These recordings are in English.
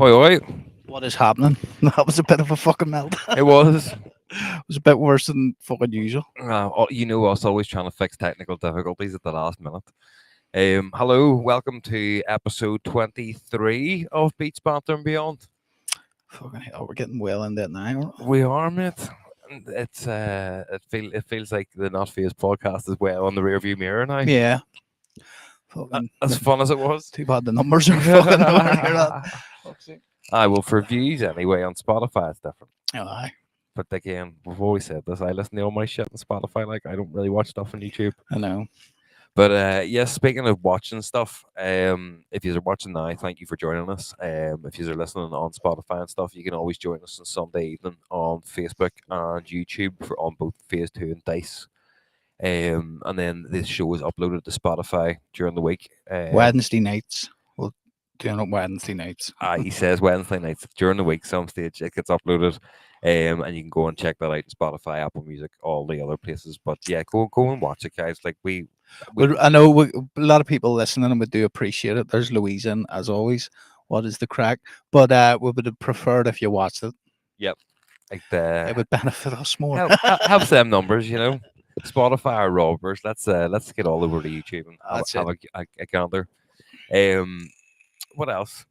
Oi, oi. What is happening? That was a bit of a fucking melt. It was. It was a bit worse than fucking usual. You know us always trying to fix technical difficulties at the last minute. Hello, welcome to episode 23 of Beats Banter Beyond. Fucking hell, we're getting well into it now. Aren't We are, mate. It feels like the Not Phased podcast is well on the rearview mirror now. we? Yeah. Fucking As fun as it was. too bad the numbers are fucking nowhere near that. Fuck's sake. Well, for views anyway on Spotify it's different. Aye, But again, we've always said this. I listen to all my shit on Spotify. Like I don't really watch stuff on YouTube. I know. But yes, speaking of watching stuff, if you're watching now, thank you for joining us. If you're listening on Spotify and stuff, you can always join us on Sunday evening on Facebook and YouTube on both Phase 2 and Dice. And then this show is uploaded to Spotify during the week. Wednesday nights. We'll do it on Wednesday nights. He says Wednesday nights during the week. Some stage it gets uploaded, and you can go and check that out on Spotify, Apple Music, all the other places. But yeah, go and watch it, guys. Like we I know a lot of people listening and we do appreciate it. There's Louise in, as always. What is the crack? But we would have preferred if you watched it. like It would benefit us more. helps them numbers, you know. Spotify are robbers. Let's get all over to YouTube and That's have it. a gander. What else?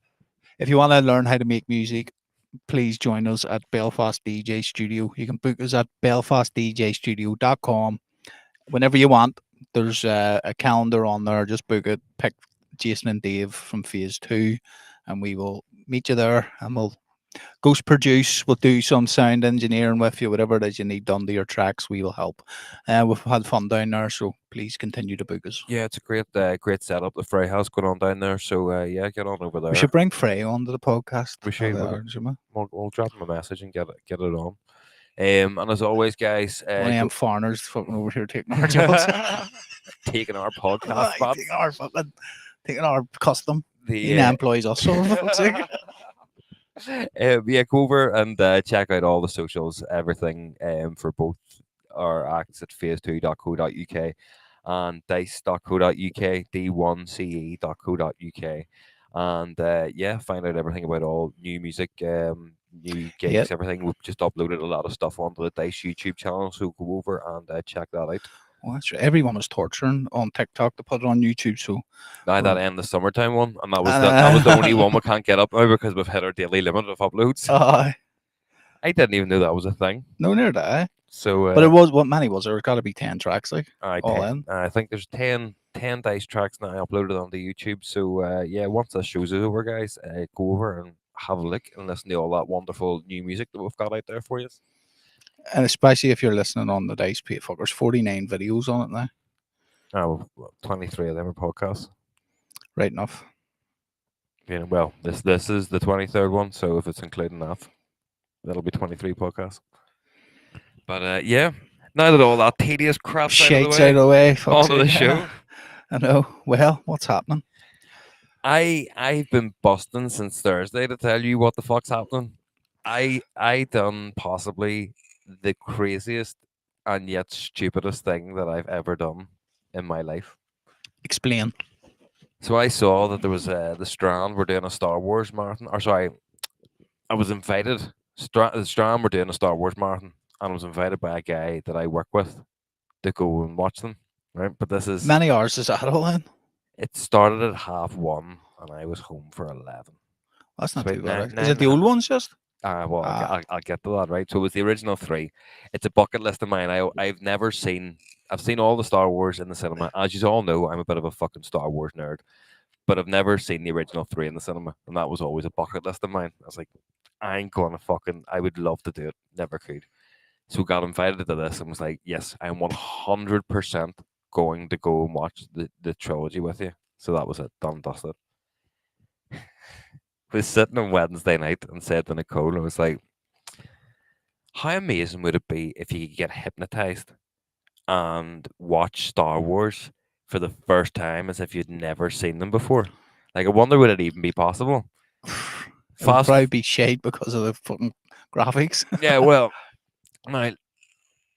If you want to learn how to make music, please join us at Belfast DJ Studio. You can book us at belfastdjstudio.com whenever you want. There's a calendar on there. Just book it. Pick Jason and Dave from Phase 2, and we will meet you there, and we'll ghost produce. We'll do some sound engineering with you, whatever it is you need done to your tracks. We will help. We've had fun down there, so please continue to book us. Yeah, it's a great setup. The Fry House going on down there. So yeah, get on over there. We should bring Frey onto the podcast. We should. Shouldn't we? We'll drop him a message and get it on. And as always, guys, One of them foreigners fucking over here taking our jobs. taking our podcast Aye, spots. taking our custom. He The employs us, so for fuck's sake. yeah, go over and check out all the socials, everything for both our acts at phase2.co.uk and dice.co.uk, d1ce.co.uk. And yeah, find out everything about all new music, new gigs, Yep. everything. We've just uploaded a lot of stuff onto the Dice YouTube channel, so go over and check that out. Well, that's right. Everyone was torturing on TikTok to put it on YouTube, so Now that end the summertime one, and that was the only one we can't get up now because we've hit our daily limit of uploads. I didn't even know that was a thing. No, near that. So, But it was what many was there? Got to be 10 tracks, like all 10, in. I think there's 10 Dice tracks now uploaded onto YouTube. So yeah, once this show's over, guys, go over and have a look and listen to all that wonderful new music that we've got out there for you. And especially if you're listening on the Dice Pay Fuckers, 49 videos on it now. Oh, 23 of them are podcasts. Right enough. Yeah, well, this is the 23rd one, so if it's including that, that'll be 23 podcasts. But yeah, now that all that tedious crap's Shades out of the way, fuck's onto the sake. show. I know. Well, what's happening? I've been busting since Thursday to tell you what the fuck's happening. I done possibly the craziest and yet stupidest thing that I've ever done in my life. Explain. So I saw that there was the Strand were doing a Star Wars marathon. Or sorry, I was invited. The Strand were doing a Star Wars marathon, and I was invited by a guy that I work with to go and watch them. Right, but this is Many hours is that all in? It started at 1:30, and I was home for 11. That's not So too about bad. nine- Is it the nine- old ones just? Well, Ah. I'll get to that, right? So it was the original 3. It's a bucket list of mine. I've never seen. I've seen all the Star Wars in the cinema. As you all know, I'm a bit of a fucking Star Wars nerd, but I've never seen the original 3 in the cinema, and that was always a bucket list of mine. I was like, I ain't gonna fucking. I would love to do it, never could. So got invited to this and was like, yes, I'm 100% going to go and watch the trilogy with you. So that was it, done, dusted. Was sitting on Wednesday night and said to Nicole, I was like, how amazing would it be if you could get hypnotized and watch Star Wars for the first time as if you'd never seen them before? Like, I wonder would it even be possible? It would probably be shade because of the fucking graphics. Yeah, well, now,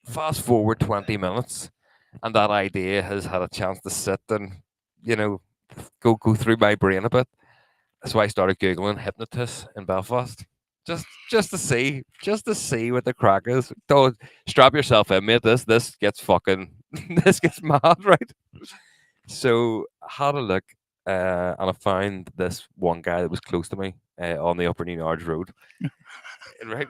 fast forward 20 minutes, and that idea has had a chance to sit and, you know, go through my brain a bit. So I started googling hypnotists in Belfast, just to see what the crack is. Don't strap yourself in, mate. This gets fucking this gets mad, right? So I had a look, and I found this one guy that was close to me on the Upper New Yards Road, right?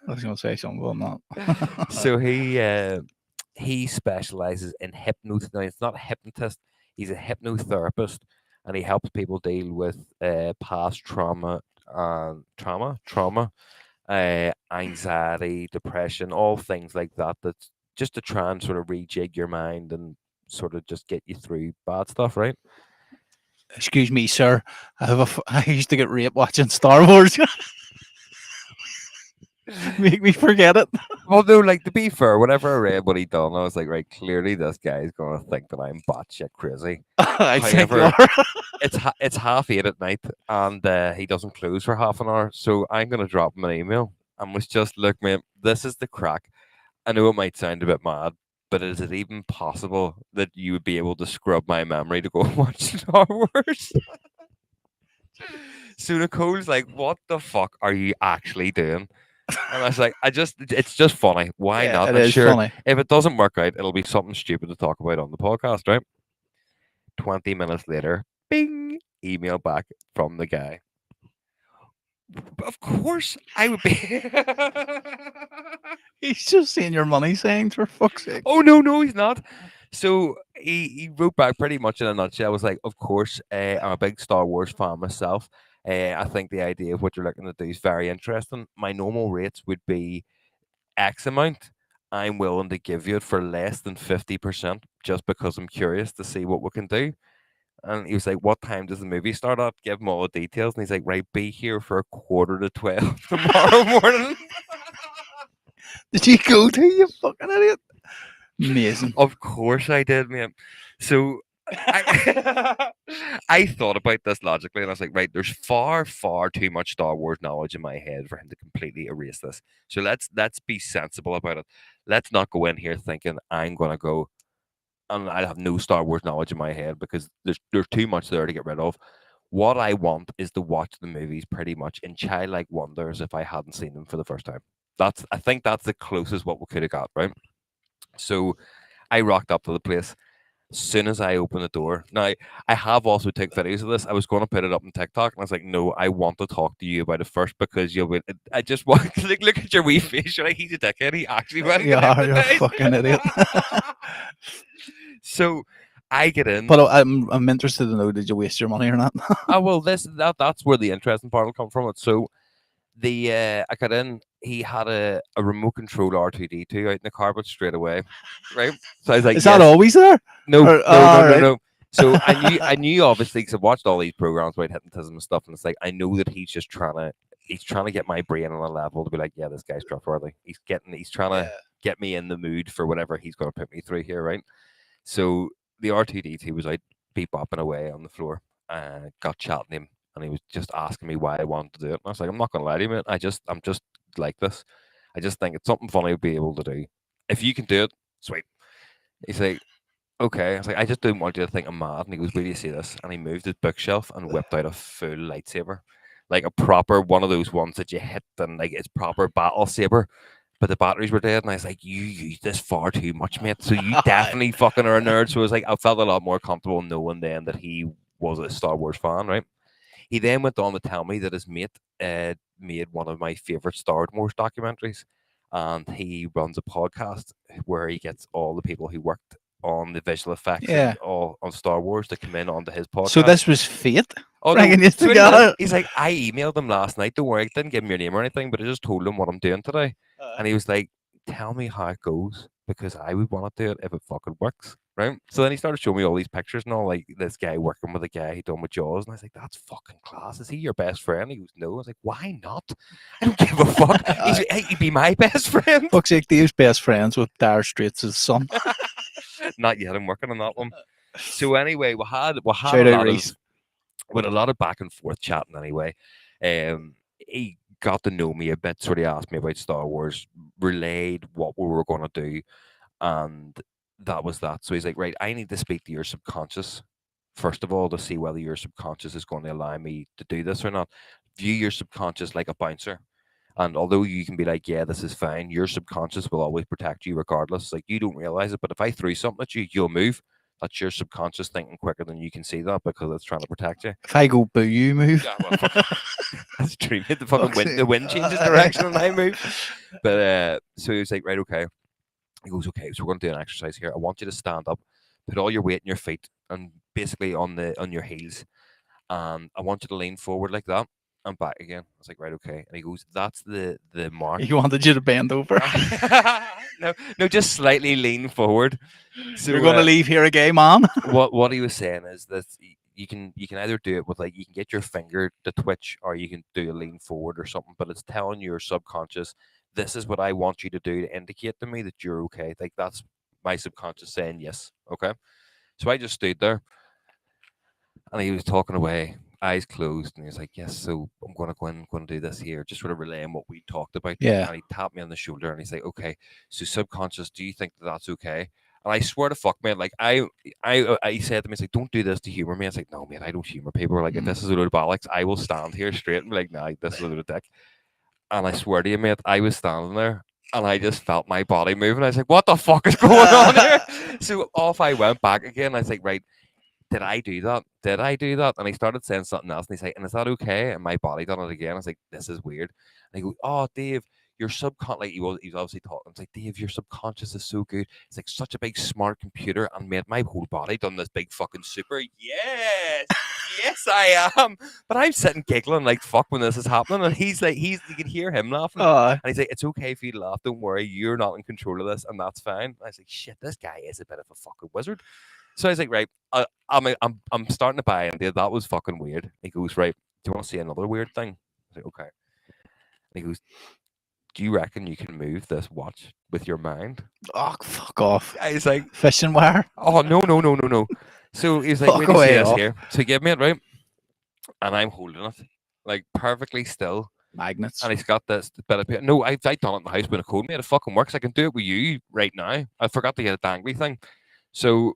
I was going to say something, but I'm not. So he specializes in hypnosis. Now, it's not a hypnotist; he's a hypnotherapist, and he helps people deal with past trauma, anxiety, depression, all things like that. That's just to try and sort of rejig your mind and sort of just get you through bad stuff, right? Excuse me, sir. I used to get raped watching Star Wars. Make me forget it. Well, no, like to be fair, whenever I read what he done, I was like, right, clearly this guy is gonna think that I'm batshit crazy. I think you However, are. it's 8:30 at night, and he doesn't close for half an hour, so I'm gonna drop him an email and was just look, mate, this is the crack. I know it might sound a bit mad, but is it even possible that you would be able to scrub my memory to go and watch Star Wars? So Nicole's like, what the fuck are you actually doing? And I was like, it's just funny. Why Yeah, not? it And is sure, funny. if it doesn't work out, it'll be something stupid to talk about on the podcast, right? 20 minutes later, bing, email back from the guy. Of course, I would be. He's just seeing your money sayings for fuck's sake. Oh no, no, he's not. So he wrote back pretty much in a nutshell. I was like, of course, I'm a big Star Wars fan myself. I think the idea of what you're looking to do is very interesting. My normal rates would be X amount. I'm willing to give you it for less than 50% just because I'm curious to see what we can do. And he was like, what time does the movie start at? Give him all the details. And he's like, right, be here for a quarter to 12 tomorrow morning. Did you go to, you fucking idiot? Amazing. Of course I did, man. So I I thought about this logically and I was like, right, there's far, far too much Star Wars knowledge in my head for him to completely erase this. So let's be sensible about it. Let's not go in here thinking I'm gonna go and I have no Star Wars knowledge in my head because there's too much there to get rid of. What I want is to watch the movies pretty much in childlike wonder as if I hadn't seen them for the first time. I think that's the closest what we could have got, right? So I rocked up to the place. As soon as I opened the door, now I have also taken videos of this. I was going to put it up on TikTok, and I was like, "No, I want to talk to you about it first because you'll be." I just want look at your wee face. You're like, he's a dickhead. He actually went and You got are, you're a hypnotized. fucking idiot. So I get in. But I'm interested to know, did you waste your money or not? Oh well, that's where the interesting part will come from. It so the I got in. He had a remote control R2D2 out in the carpet straight away, right? So I was like, Is that yes, always there? no, Or, no, no, all no, right. no. So I knew obviously because I've watched all these programs about hypnotism and stuff, and it's like I know that he's trying to get my brain on a level to be like, yeah, this guy's trustworthy. He's trying Yeah. to get me in the mood for whatever he's going to put me through here, right? So the R2D2 was out beep bopping away on the floor. Got chatting him, and he was just asking me why I wanted to do it. And I was like, I'm not going to lie to you, mate. I'm just like this. I just think it's something funny to be able to do. If you can do it, sweet. He's like, okay. I was like, I just don't want you to think I'm mad. And he goes, where do you see this? And he moved his bookshelf and whipped out a full lightsaber, like a proper one of those ones that you hit and like it's proper battle saber. But the batteries were dead, and I was like, "You use this far too much, mate. So you definitely fucking are a nerd." So I was like, I felt a lot more comfortable knowing then that he was a Star Wars fan, right? He then went on to tell me that his mate made one of my favorite Star Wars documentaries, and he runs a podcast where he gets all the people who worked on the visual effects Yeah. and all on Star Wars to come in onto his So podcast. this was fate Oh no! bringing you So anyway, together. he's like, I emailed him last night. Don't worry, I didn't give him your name or anything, but I just told him what I'm doing today, and he was like, "Tell me how it goes because I would want to do it if it fucking works." Right. So then he started showing me all these pictures and all like this guy working with a guy he done with Jaws, and I was like, "That's fucking class. Is he your best friend?" He goes, "No." I was like, "Why not? I don't give a fuck. He'd be my best friend." Fuck's sake, Dave's best friends with Dire Straits' son. Not yet. I'm working on that one. So anyway, we had Shout a out lot of Reese. with a lot of back and forth chatting anyway. He got to know me a bit, sort of asked me about Star Wars, relayed what we were going to do, and that was that. So he's like, right, I need to speak to your subconscious. first of all, to see whether your subconscious is going to allow me to do this or not. View your subconscious like a bouncer. And although you can be like, yeah, this is fine, your subconscious will always protect you regardless. Like, you don't realize it, but if I threw something at you, you'll move. That's your subconscious thinking quicker than you can see that because it's trying to protect you. If I go boo, you move. Yeah, well, fuck, that's true. Mate. The fucking Fuck's wind, the sake. wind changes direction and I move. But so he was like, right, okay. He goes, okay, so we're going to do an exercise here. I want you to stand up, put all your weight in your feet, and basically on your heels. And I want you to lean forward like that and back again. I was like, right, okay. And he goes, that's the mark. He wanted you to bend over. No, no, just slightly lean forward. So You're going to leave here a gay man. what he was saying is that you can either do it with, like, you can get your finger to twitch or you can do a lean forward or something, but it's telling your subconscious, this is what I want you to do to indicate to me that you're okay. Like, that's my subconscious saying yes. Okay. So I just stood there and he was talking away, eyes closed, and he was like, yes, so I'm gonna go in, I'm gonna do this here, just sort of relaying what we talked about. Yeah. And he tapped me on the shoulder and he's like, okay, so subconscious, do you think that that's okay? And I swear to fuck, man, like I said to me, he's like, don't do this to humor me. I was like, no, man, I don't humor people. Like, if this is a load of bollocks, I will stand here straight and be like, nah, this is a load of dick. And I swear to you, mate, I was standing there and I just felt my body moving. I was like, what the fuck is going on here? So off I went back again. I was like, right, did I do that? Did I do that? And he started saying something else, and he's like, and is that okay? And my body done it again. I was like, this is weird. And he goes, oh, Dave, your subconscious, like, he was obviously talking. It's like, Dave, your subconscious is so good. It's like such a big smart computer, and made my whole body done this big fucking super. Yes, yes, I am. But I'm sitting giggling like fuck when this is happening, and he's like, you can hear him laughing. And he's like, it's okay for you to laugh. Don't worry, you're not in control of this, and that's fine. And I was like, shit, this guy is a bit of a fucking wizard. So I was like, right, I'm starting to buy into it. That was fucking weird. He goes, right, do you want to see another weird thing? I was like, okay. And he goes, do you reckon you can move this watch with your mind? Oh, fuck off. I was like, Fishing wire? oh, no. So he was like, Fuck wait, do you see away this off. here? So he gave me it, right? And I'm holding it, like, perfectly still. Magnets. And he's got this bit of paper. No, I've done it in the house when a code made it fucking works. I can do it with you right now. I forgot to get a dangly thing. So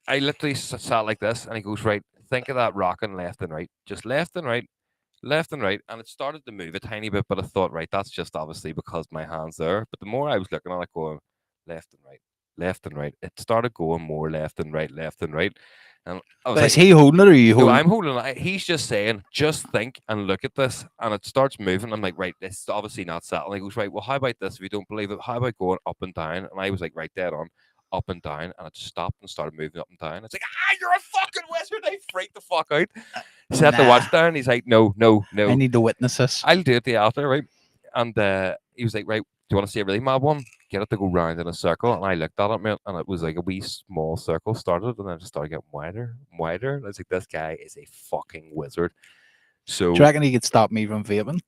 I literally sat like this, and he goes, right, think of that rocking left and right, just left and right, left and right. And it started to move a tiny bit, but I thought, right, that's just obviously because my hand's there. But the more I was looking at it, going left and right, left and right, it started going more left and right, left and right. And I was But like, is he holding it or are you no, holding it? I'm holding it. He's just saying, just think and look at this. And it starts moving. I'm like, right, it's obviously not settling. He goes, right, well, how about this? If you don't believe it, how about going up and down? And I was like, right, dead on, up and down. And it just stopped and started moving up and down. It's like, you're a fucking wizard. I freaked the fuck out. Set the watch down. He's like, no. I need to witness this. I'll do it the after, right? And he was like, right, do you want to see a really mad one? Get it to go round in a circle. And I looked at it, man, and it was like a wee small circle started, and then it just started getting wider and wider. And I was like, this guy is a fucking wizard. So Do you reckon he could stop me from vaping?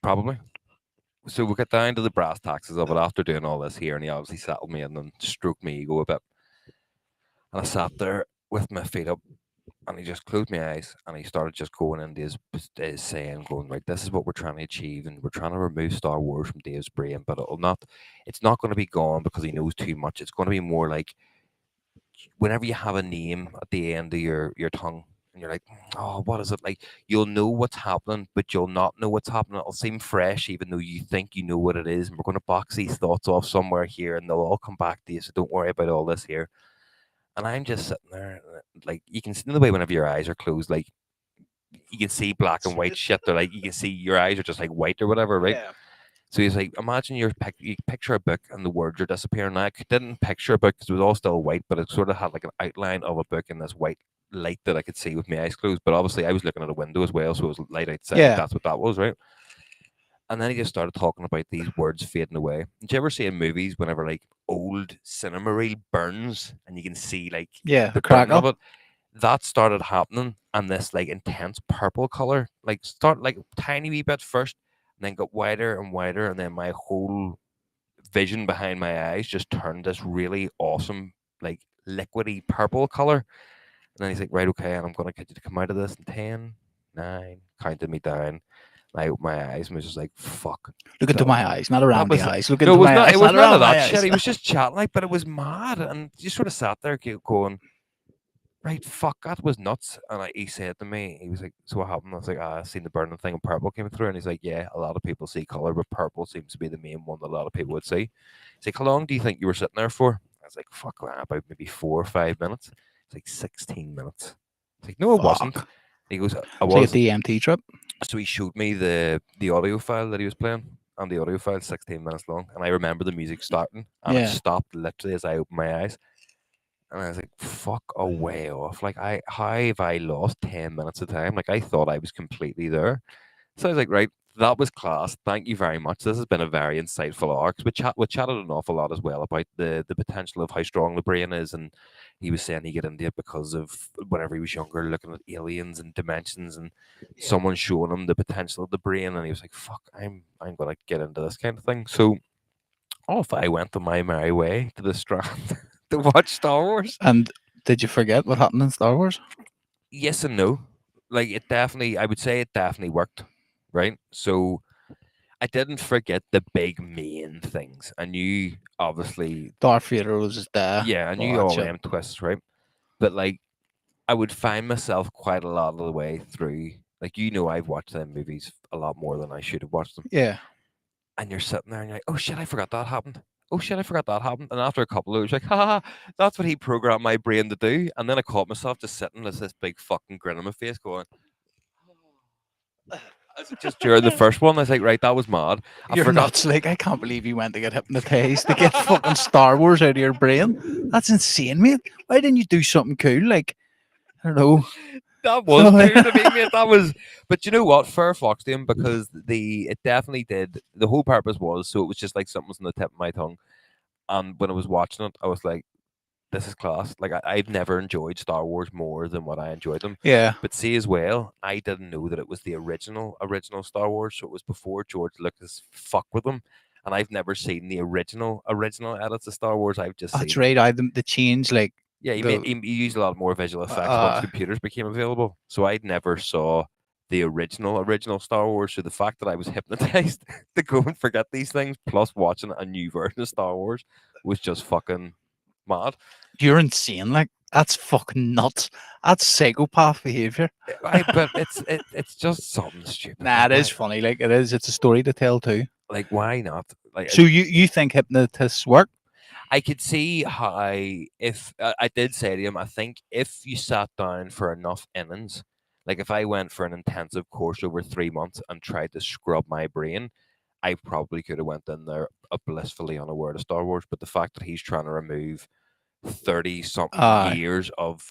probably. So we get down to the brass taxes of it after doing all this here, and he obviously settled me in and stroked my ego a bit. And I sat there with my feet up, and he just closed my eyes, and he started just going into his saying, going, right, this is what we're trying to achieve, and we're trying to remove Star Wars from Dave's brain, but it's not going to be gone because he knows too much. It's going to be more like whenever you have a name at the end of your tongue, and you're like, oh, what is it? Like, you'll know what's happening, but you'll not know what's happening. It'll seem fresh, even though you think you know what it is. And we're going to box these thoughts off somewhere here, and they'll all come back to you. So don't worry about all this here. And I'm just sitting there, like, you can see the way whenever your eyes are closed, like, you can see black and white shit. They're like, you can see your eyes are just like white or whatever, right? Yeah. So he's like, imagine you picture a book and the words are disappearing. Now, I didn't picture a book because it was all still white, but it sort of had like an outline of a book in this white light that I could see with my eyes closed. But obviously, I was looking at a window as well, so it was light outside. Yeah. That's what that was, right? And then he just started talking about these words fading away. Did you ever see in movies whenever like old cinema reel burns and you can see like Yeah, the crack burn of up. it? That started happening, and this like intense purple color, like start like tiny wee bit first, and then got wider and wider, and then my whole vision behind my eyes just turned this really awesome, like liquidy purple color. And then he's like, right, okay, and I'm gonna get you to come out of this in 10, 9, counted me down. And I opened my eyes and was just like, fuck. Look into So- my eyes, not around the was- eyes. Look No, into it was my not. eyes. It was none around of my that shit. eyes. He was just chatting like, but it was mad, and you sort of sat there going, right, fuck, that was nuts. And he said to me, he was like, so what happened? I was like, I seen the burning thing and purple came through. And he's like, yeah, a lot of people see colour, but purple seems to be the main one that a lot of people would see. He's like, how long do you think you were sitting there for? I was like, fuck, about maybe 4 or 5 minutes. It's like 16 minutes. It's like, no, it wasn't. Fuck. He goes, I It's like a was. DMT trip. So he showed me the audio file that he was playing, and the audio file 16 minutes long. And I remember the music starting, and it Yeah. stopped literally as I opened my eyes. And I was like, fuck a way off. Like how have I lost 10 minutes of time? Like I thought I was completely there. So I was like, right, that was class. Thank you very much. This has been a very insightful hour. 'Cause we chatted an awful lot as well about the potential of how strong the brain is, and he was saying he got into it because of whenever he was younger, looking at aliens and dimensions, and someone showing him the potential of the brain, and he was like, "Fuck, I'm gonna get into this kind of thing." So off I went on my merry way to the Strand to watch Star Wars. And did you forget what happened in Star Wars? Yes and no. Like it definitely, I would say it definitely worked, right? So I didn't forget the big main things. I knew obviously, Darth Vader was there. yeah, I All knew that all shit. them twists, right? But like I would find myself quite a lot of the way through. Like I've watched them movies a lot more than I should have watched them. Yeah. And you're sitting there and you're like, oh shit, I forgot that happened. Oh shit, I forgot that happened. And after a couple of it was like, ha ha, that's what he programmed my brain to do. And then I caught myself just sitting with this big fucking grin on my face going, just during the first one, I was like, right, that was mad. I You're forgot. nuts. Like, I can't believe you went to get hypnotized to get fucking Star Wars out of your brain. That's insane, mate. Why didn't you do something cool? Like, I don't know. That was cool to me, mate. That was, but you know what? Fair Fox to him because it definitely did. The whole purpose was so it was just like something was on the tip of my tongue. And when I was watching it, I was like, this is class. Like I've never enjoyed Star Wars more than what I enjoyed them. Yeah. But see as well, I didn't know that it was the original Star Wars, so it was before George Lucas fucked with them. And I've never seen the original edits of Star Wars. I've just That's seen, right. The change, like, yeah, the. he used a lot more visual effects once Uh, computers became available. So I never saw the original Star Wars. So the fact that I was hypnotized to go and forget these things, plus watching a new version of Star Wars, was just fucking mad. you're insane. Like, that's fucking nuts. That's psychopath behavior. But it's just something stupid. Nah, Like it is why funny. Like, it is. It's a story to tell, too. why not? Like So you think hypnotists work? I could see how if I did say to him, I think if you sat down for enough innings, like if I went for an intensive course over 3 months and tried to scrub my brain, I probably could have went in there blissfully unaware of Star Wars. But the fact that he's trying to remove 30 something Uh, years of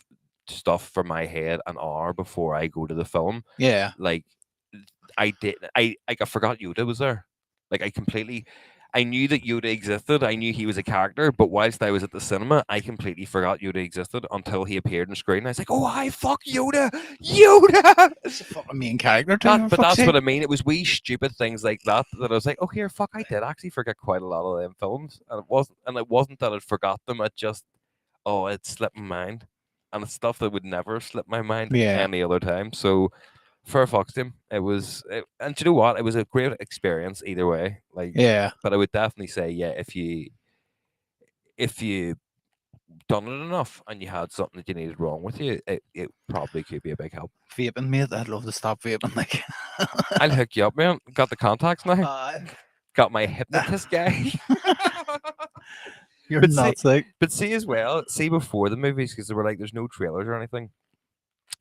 stuff from my head an hour before I go to the film, yeah. like I forgot Yoda was there. Like I knew that Yoda existed. I knew he was a character, but whilst I was at the cinema, I completely forgot Yoda existed until he appeared on screen. I was like, "Oh, hi, fuck Yoda, Yoda!" It's a fucking main character, too, That, for but fuck's that's sake. what I mean. It was wee stupid things like that that I was like, "Oh, here, fuck, I did actually forget quite a lot of them films," and it wasn't that I'd forgot them. It just, oh, it slipped my mind, and it's stuff that would never slip my mind Yeah. any other time. So fair fox to him. And do you know what? It was a great experience either way. Like, Yeah. but I would definitely say, yeah, if you done it enough and you had something that you needed wrong with you, it probably could be a big help. Vaping, mate. I'd love to stop vaping. Like, I'll hook you up, man. Got the contacts now. uh, Got my hypnotist guy. you're but see, nuts. Like, but see as well. See before the movies because they were like, there's no trailers or anything.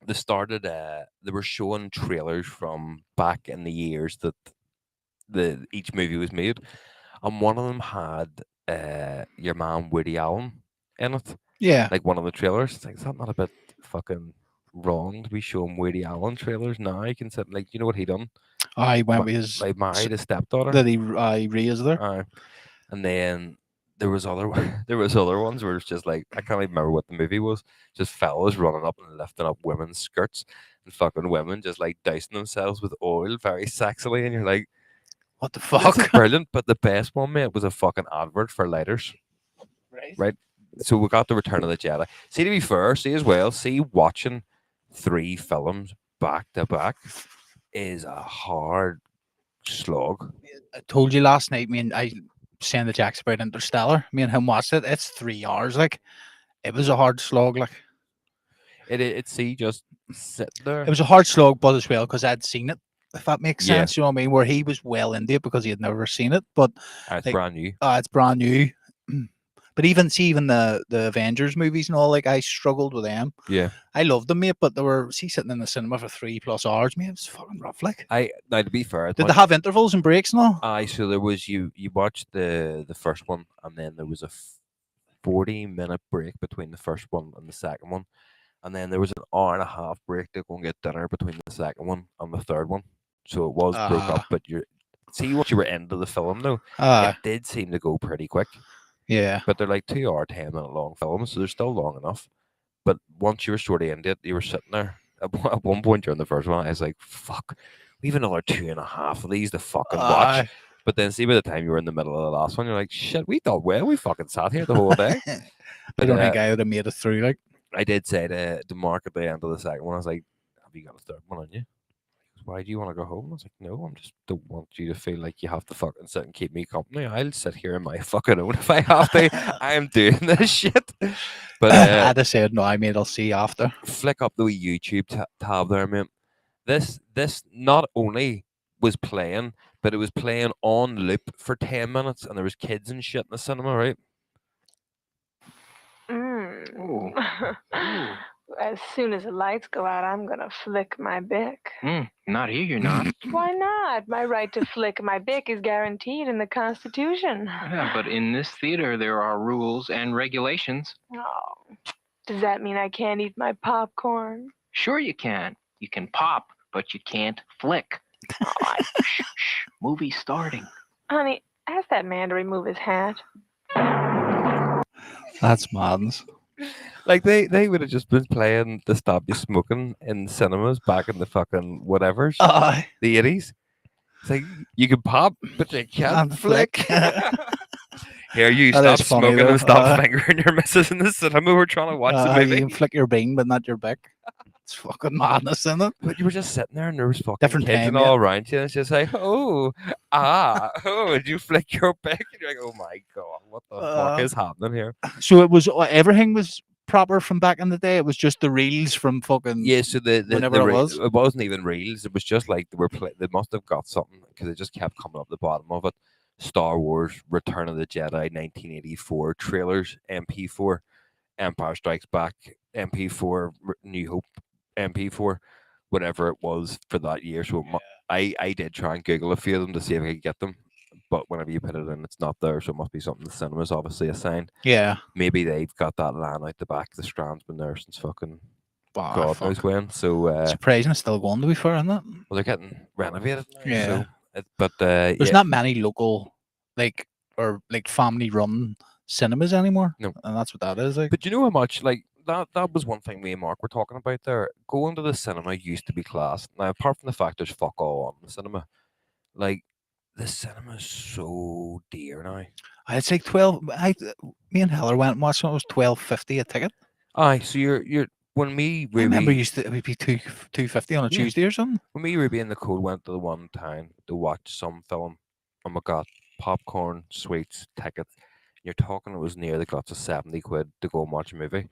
They started. They were showing trailers from back in the years that each movie was made, and one of them had your man Woody Allen in it, yeah. like one of the trailers. It's like, is that not a bit fucking wrong to be showing Woody Allen trailers now? Consider, like, you know what he done? I went Ma- with his. like married his stepdaughter. That I raised there. And then there was other there was other ones where it's just like I can't even remember what the movie was. Just fellas running up and lifting up women's skirts and fucking women just like dousing themselves with oil very sexily, and you're like, What the this is fuck? brilliant. But the best one, mate, was a fucking advert for lighters. Right. Right. So we got the Return of the Jedi. See, to be fair, see as well, see watching 3 films back to back is a hard slog. I told you last night. Me and I saying the Jacks about Interstellar. Me and him watched it. It's 3 hours. Like, it was a hard slog. Like, It's see just sitting It there. was a hard slog, but as well because I'd seen it. If that makes Yeah, sense, you know what I mean. Where he was well into it because he had never seen it, but it's like, brand new. it's brand new. But even the Avengers movies and all, like I struggled with them. Yeah, I loved them, mate, but they were sitting in the cinema for 3+ hours. Mate, it was fucking rough. Like, I now to be fair, as did they much have intervals and breaks and all? I so there was you watched the first one and then there was a 40-minute break between the first one and the second one, and then there was an hour and a half break to go and get dinner between the second one and the third one. So it was broke up, Uh, but you see once you were into the film though, it uh, did seem to go pretty quick. yeah. But they're like 2 hour 10 minute long films, so they're still long enough. But once you were sort of into it, you were sitting there. At one point during the first one, I was like, "Fuck, we have another 2.5 of these to fucking watch." Uh, But then, see, by the time you were in the middle of the last one, you're like, "Shit, we thought well, we fucking sat here the whole day." I But don't think I would have made it through. Like, I did say to Mark at the end of the second one, I was like, "Have you got a third one on you?" He goes, "Why do you want to go home?" I was like, "No, I'm just don't want you to feel like you have to fucking sit and keep me company. I'll sit here in my fucking own if I have to. I am doing this shit." But I'd have said no. I made. I'll see after. flick up the wee YouTube tab there, mate. This not only was playing, but it was playing on loop for 10 minutes, and there was kids and shit in the cinema, right? Ooh. Mm. Ooh. As soon as the lights go out, I'm gonna flick my bick. Not here, you're not. Why not? My right to flick my bick is guaranteed in the Constitution. Yeah, but in this theater, there are rules and regulations. Oh, does that mean I can't eat my popcorn? Sure, you can. You can pop, but you can't flick. Oh, Shh, shh. Movie's starting. honey, ask that man to remove his hat. That's madness. Like they would have just been playing to stop you smoking in cinemas back in the fucking whatevers, Aye. the 80s. It's like you can pop, but you can't And flick. Here, you That stop is funny, smoking though. and stop fingering your missus in the cinema. We're trying to watch the You movie. can flick your bean, but not your bick. It's fucking madness, isn't it? But you were just sitting there and there was fucking Different kids time, and all around you, and it's just like, oh, did you flick your back? And you're like, oh my god, what the fuck Uh, is happening here? So it was everything was proper from back in the day. It was just the reels from fucking Yeah, so whenever it was. it wasn't even reels. It was just like they must have got something because it just kept coming up the bottom of it. Star Wars: Return of the Jedi, 1984 trailers, MP4, Empire Strikes Back, MP4, New Hope, MP4, whatever it was for that year. So I did try and Google a few of them to see if I could get them, but whenever you put it in, it's not there. So it must be something the cinema's obviously assigned. Yeah. Maybe they've got that line out the back. The Strand's been there since fucking Wow, God knows fuck. when. So Surprising it's still going, to be fair, isn't it? well, they're getting renovated now. Yeah. So but There's yeah, not many local like family run cinemas anymore. No. And that's what that is. Like, but you know how much like that was one thing me and Mark were talking about there. Going to the cinema used to be class. Now, apart from the fact there's fuck all on the cinema, like the cinema's so dear now. it's like 12. Me and Heller went and watched it. It was 12.50 a ticket. Aye, so you're when me I remember Ruby used to it would be 2.50 on a Yeah. Tuesday or something. when me Ruby and Nicole went to the one town to watch some film, oh my god, popcorn, sweets, tickets. You're talking it was near the guts of 70 quid to go and watch a movie.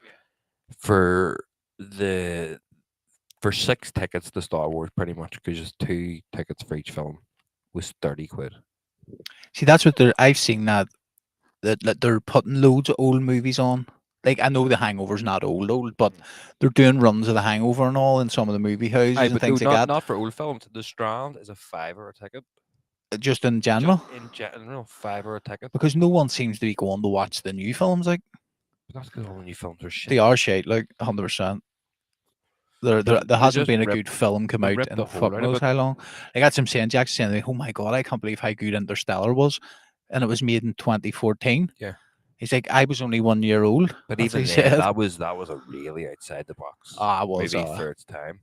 For the for 6 tickets to Star Wars, pretty much because just 2 tickets for each film was 30 quid. See, that's what I've seen that they're putting loads of old movies on. Like, I know The Hangover's not old, but they're doing runs of The Hangover and all in some of the movie houses Aye, and but things no, like that. not for old films. The Strand is a fiver a ticket. Just in general, Just in general, fiver a ticket. because no one seems to be going to watch the new films. Like, But that's because all the new films are shit. they are shite, like 100%. There They hasn't just been a rip- good film come they out rip in the whole fuck out of knows it. how long. Like, that's some saying, Jack's saying, oh my god, I can't believe how good Interstellar was, and it was made in 2014. Yeah. He's like, I was only 1 year old. But That's what even he then, said. that was a really outside the box I was. movie for its time.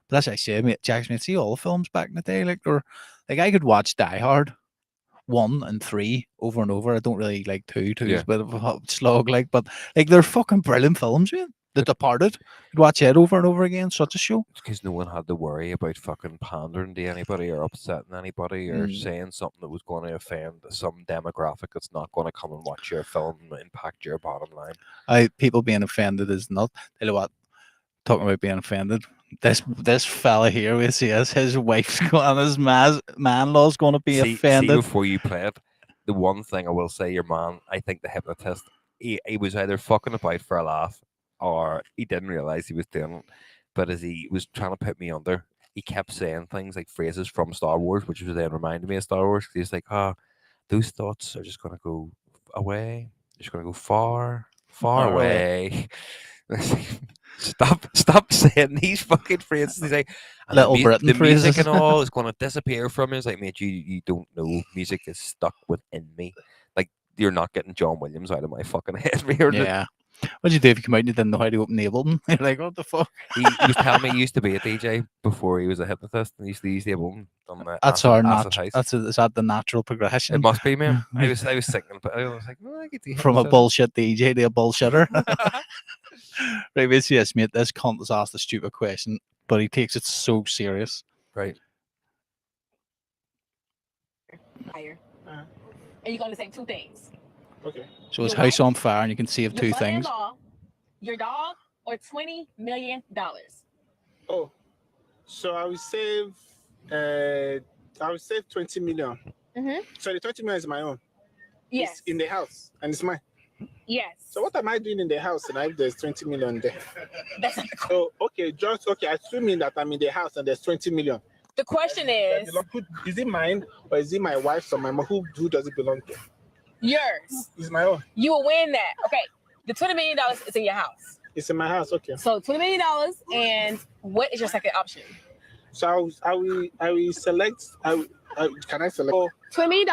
But that's what I say, mate. Jack's mate. See all the films back in the day, like I could watch Die Hard 1 and 3 over and over. I don't really like 2. Two's Yeah. a bit of a slog, but like they're fucking brilliant films, man. The Departed. I'd watch it over and over again. Such a show. It's because no one had to worry about fucking pandering to anybody or upsetting anybody or Mm. saying something that was going to offend some demographic that's not going to come and watch your film and impact your bottom line. People being offended is not. Tell you what, talking about being offended. This fella here, we see as his wife's going, his man-law's going to be See offended. before you play it, the one thing I will say, your man, I think the hypnotist, he was either fucking about for a laugh or he didn't realize he was doing it. But as he was trying to put me under, he kept saying things like phrases from Star Wars, which was then reminding me of Star Wars. He's like, those thoughts are just going to go away. They're just going to go far, far Far away. away. Stop saying these fucking phrases. He's like, and Little Britain the music phrases. and all is going to disappear from you. It's like, mate, you don't know. Music is stuck within me. Like, you're not getting John Williams out of my fucking head. Yeah. What'd you do if you come out and you didn't know how to open the Ableton? You're like, what the fuck? He was telling me he used to be a DJ before he was a hypnotist, and he used to use the Ableton on the That's acid, our acid natural. house. Is that the natural progression It must be, man. I was thinking, but I was like, no, I get the from a hypnotist. bullshit DJ to a bullshitter? Right, basically, yes, mate. This cunt has asked a stupid question, but he takes it so serious. Right. Fire. And you're going to say two things. Okay. So his Your house wife, on fire, and you can save Your two things. mother-in-law, your dog, or $20 million. Oh, so I will save. I will save 20 million. Mm-hmm. So the 20 million is my own. Yes. It's in the house, and it's mine. Yes. So what am I doing in the house? And if there's 20 million there. That's not the, So assuming that I'm in the house and there's 20 million. the question is Is it mine or is it my wife's or my mom? Who does it belong to? yours. It's my own. You will win that. Okay. The $20 million is in your house. It's in my house. Okay. So $20 million. And what is your second option? So I will select. Can I select? Oh, $20 million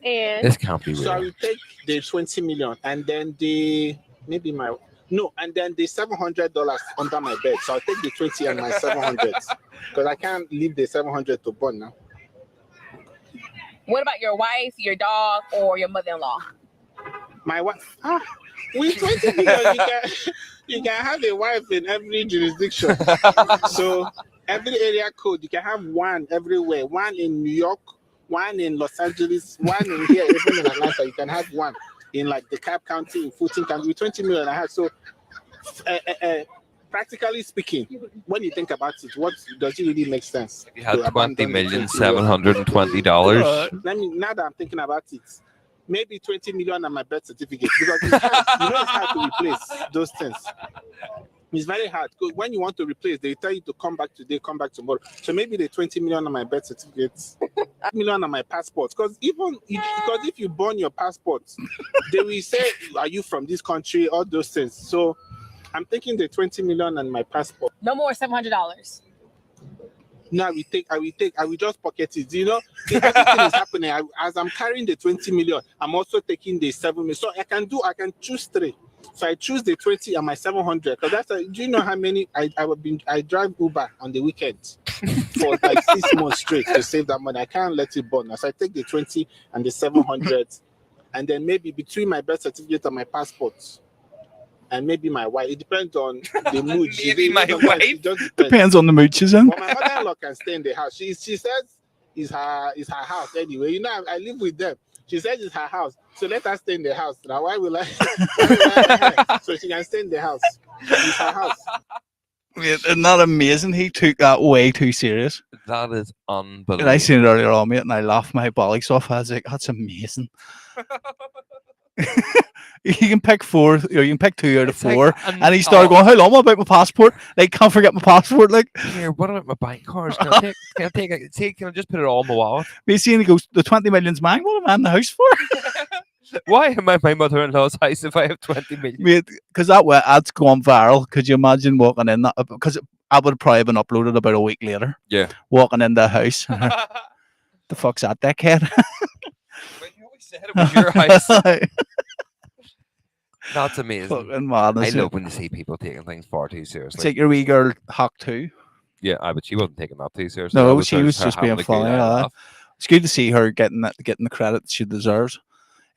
and This can't be so I real. will take the 20 million and then the $700 under my bed. So I'll take the 20 and my 700 because I can't leave the 700 to burn now. what about your wife, your dog, or your mother-in-law? My wife. With 20 million, you can have a wife in every jurisdiction. So every area code, you can have one everywhere. One in New York, one in Los Angeles, one in here, even in Atlanta. You can have one in like DeKalb County, in Fulton County, with 20 million. I have so. Practically speaking, when you think about it, what does it really make sense? You had to abandon the 20 million? $20,720. Now that I'm thinking about it, maybe 20 million on my birth certificate because it's hard to replace those things. It's very hard. When you want to replace, they tell you to come back today, come back tomorrow. So maybe the 20 million on my birth certificate, million on my passport. Because if you burn your passport, they will say, "Are you from this country?" All those things. So I'm thinking the 20 million on my passport. No more $700. No, I will just pocket it. You know, everything is happening. As I'm carrying the 20 million, I'm also taking the 7 million. So I can choose three. So I choose the 20 and my 700. Because do you know how many I drive Uber on the weekends for like 6 months straight to save that money. I can't let it burn. So I take the 20 and the 700, and then maybe between my birth certificate and my passport. And maybe my wife. It depends on the mood. Maybe my wife. It just Depends on the mood she's in. But my mother-in-law can stay in the house. She says it's her house anyway. You know, I live with them. She says it's her house. So let her stay in the house. Now why will I? So she can stay in the house. It's her house. Isn't that amazing? He took that way too serious. That is And unbelievable. I seen it earlier on, mate, and I laughed my bollocks off. I was like, that's amazing. You can pick four, or you can pick two out of It's like, four. And he started going, how long? What about my passport? Like, can't forget my passport. Like, Here, what about my bank cards? Can I just put it all in my wallet? basically, and he goes, the 20 million's mine. What am I in the house for? Why am I at my mother-in-law's house if I have 20 million? Mate, because that way ad's gone viral. Could you imagine walking in that? Because I would have probably been uploaded about a week later. Yeah. Walking in the house. The fuck's that, dickhead? But you always said it was your house. That's amazing. Fucking I madness. love when you see people taking things far too seriously. It's like your wee girl Hawk too. Yeah, but she wasn't taking that too seriously. No, That she her- was her just having being a good funny, laugh. It's good to see her getting the credit she deserves.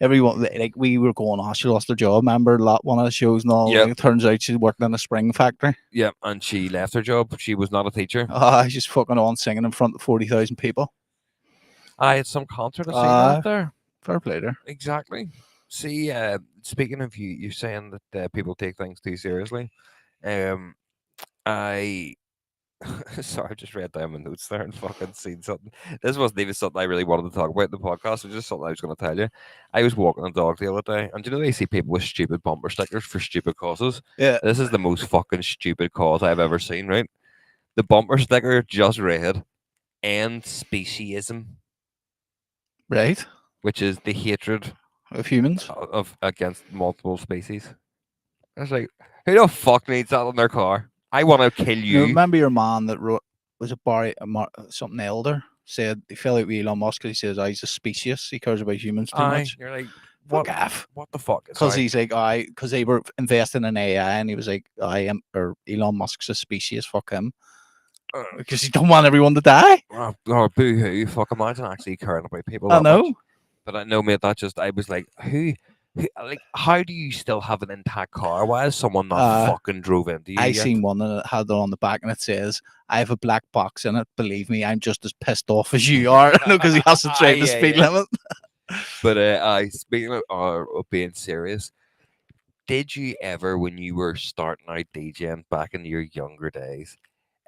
Everyone, like, we were going, oh, she lost her job. Remember one of the shows and all? Yeah. Like, it turns out she's working in a spring factory. Yeah, and she left her job. She was not a teacher. She's fucking on singing in front of 40,000 people. I had some concert I seen that there. Fair play there. Exactly. See, speaking of you're saying that people take things too seriously. I sorry, I just read down my notes there and fucking seen something. This wasn't even something I really wanted to talk about in the podcast. It was just something I was going to tell you. I was walking a dog the other day, and you know they see people with stupid bumper stickers for stupid causes. Yeah. This is the most fucking stupid cause I've ever seen. Right, the bumper sticker just read "End Speciesism," Right. which is the hatred Of humans. of against multiple species. I was like, who the fuck needs that on their car? I want to kill You you. remember your man that wrote, was it Barry, something elder, said he fell out with Elon Musk because he says, he's a specious. He cares about humans too Aye, much. you're like, Fuck what? off. What the fuck? Because Sorry. he's like, because they were investing in AI and he was like, I am, or Elon Musk's a species, fuck him. Because he don't want everyone to die. Oh, boo hoo! Fuck! Imagine actually caring about people. I That know. much. But I know, mate. That just I was like, like, how do you still have an intact car? Why has someone not fucking drove into you? I yet? seen one and it had it on the back and it says, I have a black box in it. Believe me, I'm just as pissed off as you are. Because he has to drive the Yeah, speed yeah. limit. But speaking of being serious, did you ever, when you were starting out DJing back in your younger days,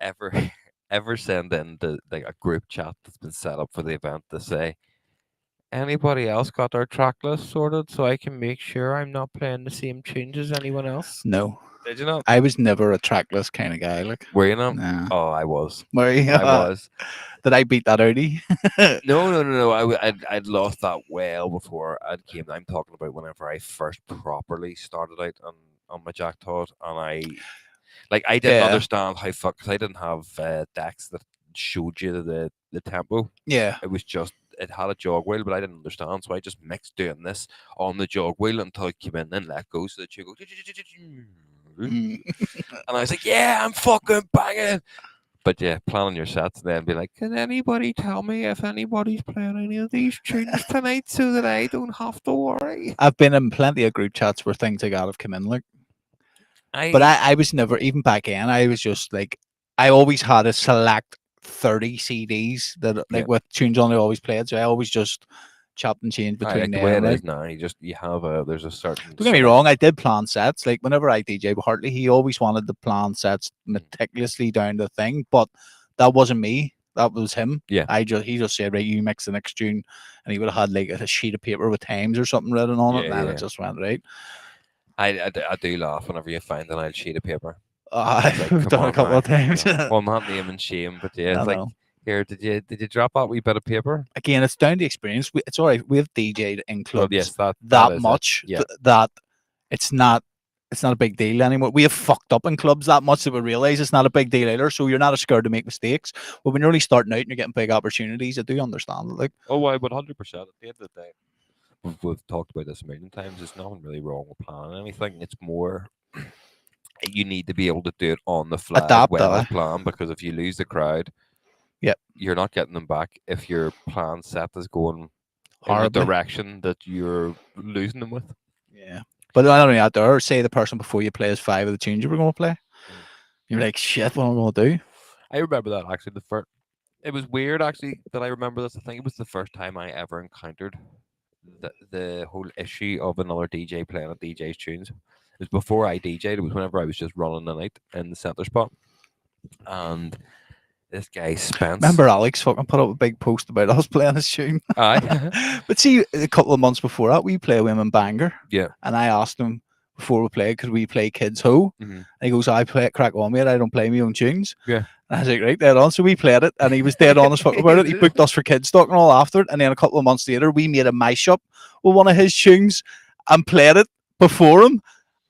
ever ever send in like a group chat that's been set up for the event to say, anybody else got their track list sorted so I can make sure I'm not playing the same tunes as anyone else? No. Did you not? I was never a trackless kind of guy. Like, Were you not? nah. Oh, I was. Were you? I was. Did I beat that outie? No. I'd lost that well before I came. I'm talking about whenever I first properly started out on my Jack Todd, and I didn't Yeah. understand how fuck, because I didn't have decks that showed you the tempo. Yeah. It was just, it had a jog wheel, but I didn't understand, so I just mixed doing this on the jog wheel until it came in, then let go, so that you go. Mm. And I was like, yeah, I'm fucking banging. But yeah, planning your sets and then be like, can anybody tell me if anybody's playing any of these tunes tonight so that I don't have to worry? I've been in plenty of group chats where things like that have come in. Like, but I was never, even back in, I was just like, I always had a select 30 CDs that like with tunes on they always played. So I always just chopped and changed between the them. way it like. is now, you have there's a certain. Don't get me wrong, I did plan sets. Like whenever I DJ with Hartley, he always wanted to plan sets meticulously down to the thing, but that wasn't me. That was him. Yeah. He just said, right, you mix the next tune, and he would have had like a sheet of paper with times or something written on it, and it just went right. I do laugh whenever you find an old sheet of paper. I've done a couple of times. Well, not name and shame, but yeah, it's like, here, did you drop that wee bit of paper? Again, it's down to experience. It's all right. We've DJ'd in clubs yes, that is much it. that it's not a big deal anymore. We have fucked up in clubs that much that we realize it's not a big deal either. So you're not as scared to make mistakes. But when you're only starting out and you're getting big opportunities, I do understand it. Like, oh, I would 100%. At the end of the day, we've talked about this a million times. There's nothing really wrong with planning anything. It's more you need to be able to do it on the fly, adapt well plan, because if you lose the crowd, you're not getting them back. If your plan set is going in a direction that you're losing them with. Yeah. But not only that, there, say the person before you plays 5 of the tunes you were going to play. You're like, shit, what am I going to do? I remember that actually. It was weird actually that I remember this. I think it was the first time I ever encountered the whole issue of another DJ playing a DJ's tunes. It was before I DJ'd. It was whenever I was just running the night in the centre spot. And this guy Spence. Remember Alex fucking put up a big post about us playing his tune? Aye. But see, a couple of months before that, we play Women Banger. Yeah. And I asked him before we played, could we play Kids Ho? And he goes, I play it crack on, mate. I don't play my own tunes. Yeah. And I was like, right, dead on. So we played it, and he was dead honest fuck about it. He booked us for Kids Stock and all after it. And then a couple of months later, we made a mashup with one of his tunes and played it before him.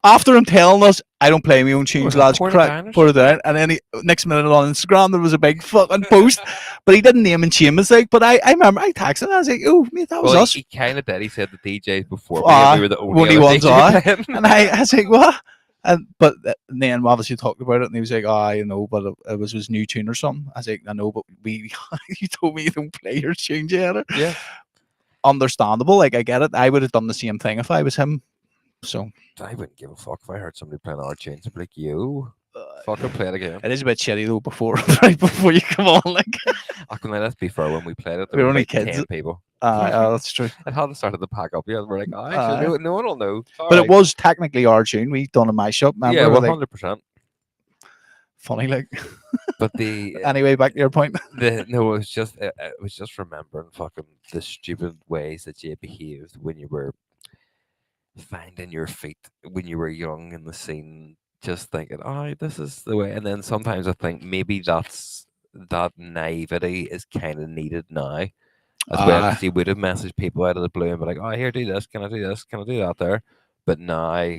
After him telling us, I don't play my own tunes, lads, put it down. And then next minute on Instagram, there was a big fucking post, but he didn't name and shame us. Like, but I remember I texted him, I was like, oh, mate, that was us. He kind of did. He said the DJs before, we were the only ones. And I was like, what? But then obviously talked about it, and he was like, you know, but it was his new tune or something. I was like, I know, but you told me you don't play your tunes yet. Yeah. Understandable. Like, I get it. I would have done the same thing if I was him. So I wouldn't give a fuck if I heard somebody playing our tunes. I'd be like, you fucking play it again. It is a bit shitty though right before you come on. Like, let's be fair, when we played it, we were only like kids. 10 people. That's true. It hadn't started to pack up yet. We're like, no one will know. But it was technically our tune. We done a mashup. Yeah, 100%. funny. Like, But the anyway, back to your point. no, it was just remembering fucking the stupid ways that you behaved when you were finding your feet when you were young in the scene, just thinking, "Oh, this is the way." And then sometimes I think maybe that naivety is kind of needed now as well, because you would have messaged people out of the blue and be like, "Oh, here, do this. Can I do this? Can I do that?" There, but now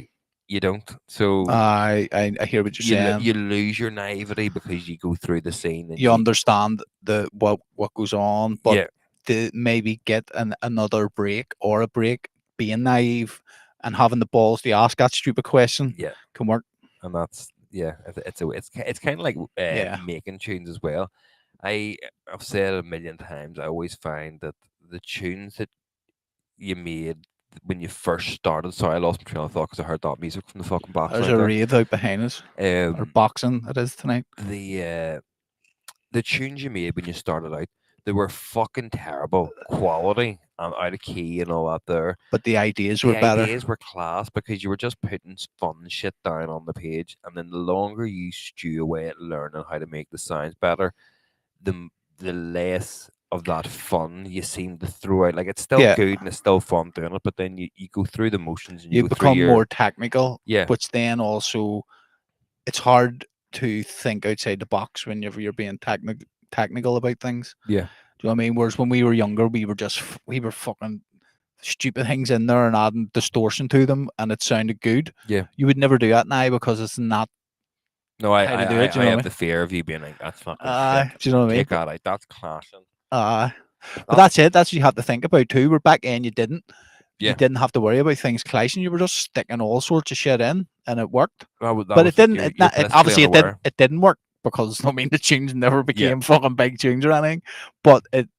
you don't. So I hear what you're saying. you lose your naivety because you go through the scene and You understand what goes on, but yeah, to maybe get another break or a break, being naive and having the balls to ask that stupid question yeah. can work. And that's it's kind of like Yeah. making tunes as well. I've said it a million times. I always find that the tunes that you made when you first started. Sorry, I lost my train of thought because I heard that music from the fucking box. There's Right a there. raid out behind us, or boxing it is tonight. The tunes you made when you started out, they were fucking terrible quality and out of key and all that there. But the ideas The were better. ideas were class because you were just putting fun shit down on the page, and then the longer you stew away at learning how to make the sounds better, the less of that fun you seem to throw out. Like, it's still Yeah. good and it's still fun doing it, but then you go through the motions and You go through become your more technical, yeah. which then also it's hard to think outside the box whenever you're being technical about things. Yeah. Do you know what I mean? Whereas when we were younger, we were fucking stupid things in there and adding distortion to them, and it sounded good. Yeah. You would never do that now because it's not. No, I how to do I, it, do you I know have what I the mean? fear of you being like, that's fucking shit. Do you know what I mean? Take that out. That's clashing. But that's it. That's what you have to think about too. Where back then you didn't. Yeah. You didn't have to worry about things clashing. You were just sticking all sorts of shit in, and it worked. That But it didn't. You're, It, you're not- it obviously blissfully it didn't. unaware. It didn't work because I mean the tunes never became fucking big tunes or anything. But it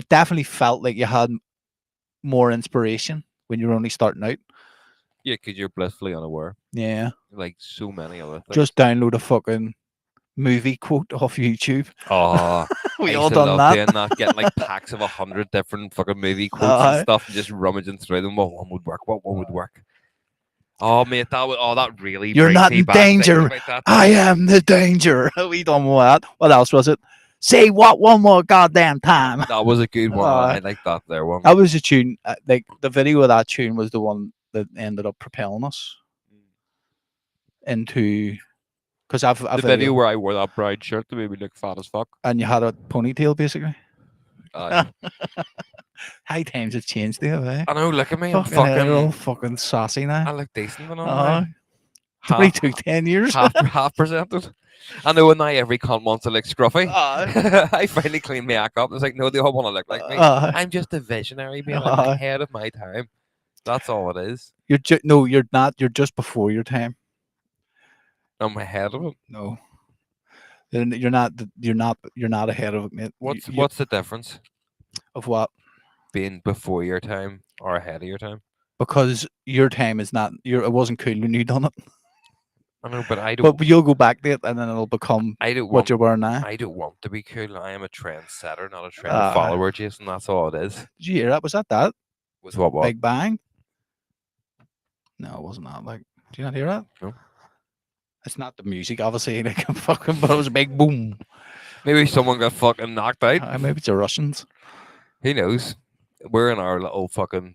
definitely felt like you had more inspiration when you were only starting out. Yeah, because you're blissfully unaware. Yeah. Like so many other things. Just download a fucking movie quote off YouTube. Oh, We I all used to done love that. doing that, getting like packs of 100 different fucking movie quotes and stuff, and just rummaging through them. What one would work? What one would work? Oh mate, that really You're brings not me in back thinking danger. about that. I am the danger. We done that. What else was it? Say what one more goddamn time. That was a good one. I like that there one. That was a tune. Like the video of that tune was the one that ended up propelling us into. Because I've The video where I wore that brown shirt that made me look fat as fuck. and you had a ponytail basically. Aye. High times have changed there, eh? I know. Look at me. I'm Fucking hell, you're all fucking. fucking sassy now. I look decent and all. Uh, Half, only took 10 years. half percented. I know now every cunt wants to look scruffy. Aye. I finally cleaned my act up. It's like, no, they all want to look like me. Aye. I'm just a visionary, man. Aye. I'm ahead of my time. That's all it is. No, you're not. You're just before your time. I'm ahead of it. No, you're not. You're not ahead of it, mate. What's the difference? Of what? Being before your time or ahead of your time? Because your time is not. It wasn't cool when you done it. I know, but I don't. But you'll go back to it, and then it'll become I don't what want. you're wearing now. I don't want to be cool. I am a trendsetter, not a trend Aye. follower, Jason. That's all it is. Did you hear that? Was that? With what? Big Bang? No, it wasn't that. Like, do you not hear that? No. It's not the music, obviously. Like, fucking, but it was a big boom. Maybe someone got fucking knocked out. Maybe it's the Russians. Who knows? We're in our little fucking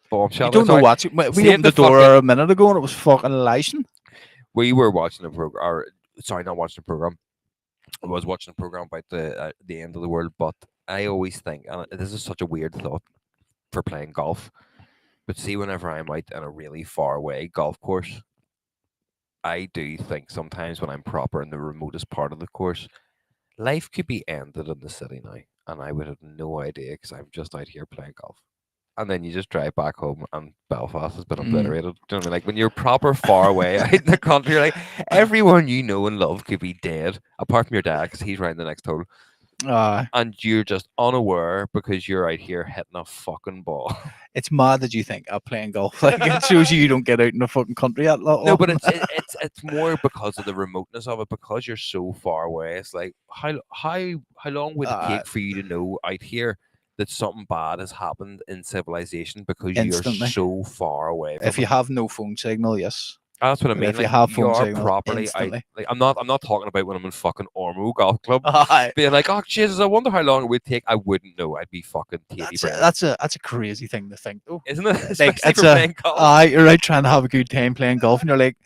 bomb You shelter. don't know Sorry. what. We Seeing opened the the door fucking- a minute ago, and it was fucking lashing. We were watching a program. Or, sorry, not watching a program. I was watching a program about the end of the world. But I always think, and this is such a weird thought for playing golf. But see, whenever I'm out in a really far away golf course, I do think sometimes when I'm proper in the remotest part of the course, life could be ended in the city now, and I would have no idea because I'm just out here playing golf. And then you just drive back home, and Belfast has been obliterated. Do you know what I mean? Like when you're proper far away out in the country, like everyone you know and love could be dead, apart from your dad because he's right in the next hole, and you're just unaware because you're out here hitting a fucking ball. It's mad that you think I'm playing golf. Like it shows you don't get out in the fucking country that lot. No, but it's more because of the remoteness of it. Because you're so far away, it's like how long would it take for you to know out here that something bad has happened in civilization because Instantly. you're so far away from if you it? have no phone signal, yes. That's what I But mean. if you Like, have you phone are signal properly instantly. I'm not talking about when I'm in fucking Ormo golf club. Aye. Being like, oh Jesus, I wonder how long it would take. I wouldn't know. I'd be fucking tatty brain. That's a crazy thing to think though. Isn't it? Like Especially it's for a playing golf. you're out trying to have a good time playing golf, and you're like,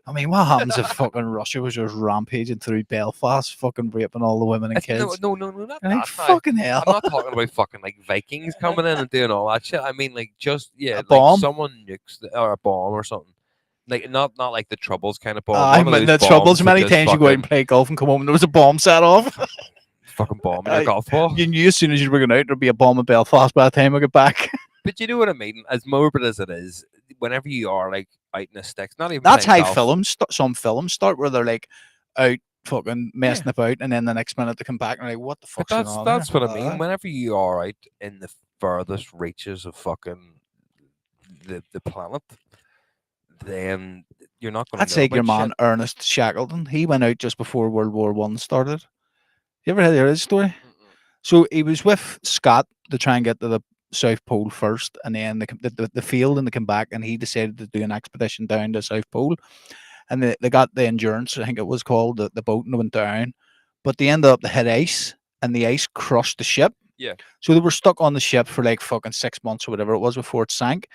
I mean, what happens if fucking Russia was just rampaging through Belfast, fucking raping all the women and No, kids? no, not You're like, that. Now. fucking hell. I'm not talking about fucking like Vikings coming in and doing all that shit. I mean, like, just A like bomb? someone nukes or a bomb or something. Like not like the Troubles kind of bomb. I One of mean, those the troubles. bombs that Many just times you go out and fucking- play golf and come home and there was a bomb set off. fucking bomb in your Aye. golf ball. You knew as soon as you were going out there'd be a bomb in Belfast by the time we get back. But you know what I mean? As morbid as it is, whenever you are like out in the sticks, not even That's playing how golf, some films start where they're like out fucking messing about, and then the next minute they come back and they're like, what the But fuck's going on that's here? what I mean. Whenever you are out in the furthest reaches of fucking the planet, then you're not going to That's know like your about man shit. Ernest Shackleton. He went out just before World War One started. You ever heard his story? So he was with Scott to try and get to the South Pole first, and then the failed and they came back, and he decided to do an expedition down to South Pole, and they got the Endurance, I think it was called, the boat, and they went down, but they ended up they hit ice, and the ice crushed the ship. Yeah. So they were stuck on the ship for like fucking 6 months or whatever it was before it sank.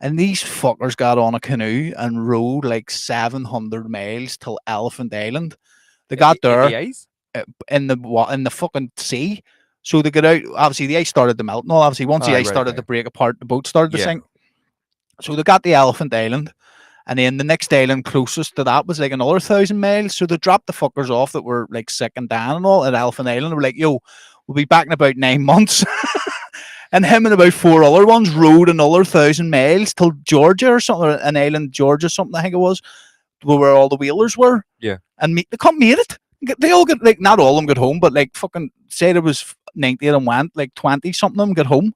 And these fuckers got on a canoe and rowed like 700 miles till Elephant Island. They got In there the ice? in the fucking sea. So they got out. Obviously, the ice started to melt. And all obviously, once the Aye, ice right, started okay. to break apart, the boat started to Yeah. sink. So they got the Elephant Island, and then the next island closest to that was like another 1,000 miles. So they dropped the fuckers off that were like sick and down and all at Elephant Island. They were like, "Yo, we'll be back in about 9 months." And him and about 4 other ones rode another 1,000 miles till Georgia or something, or an island, Georgia, something I think it was, where all the whalers were. Yeah. And they come made it. They all got, like, not all of them got home, but like fucking say there was 90 of them went, like 20 something of them got home.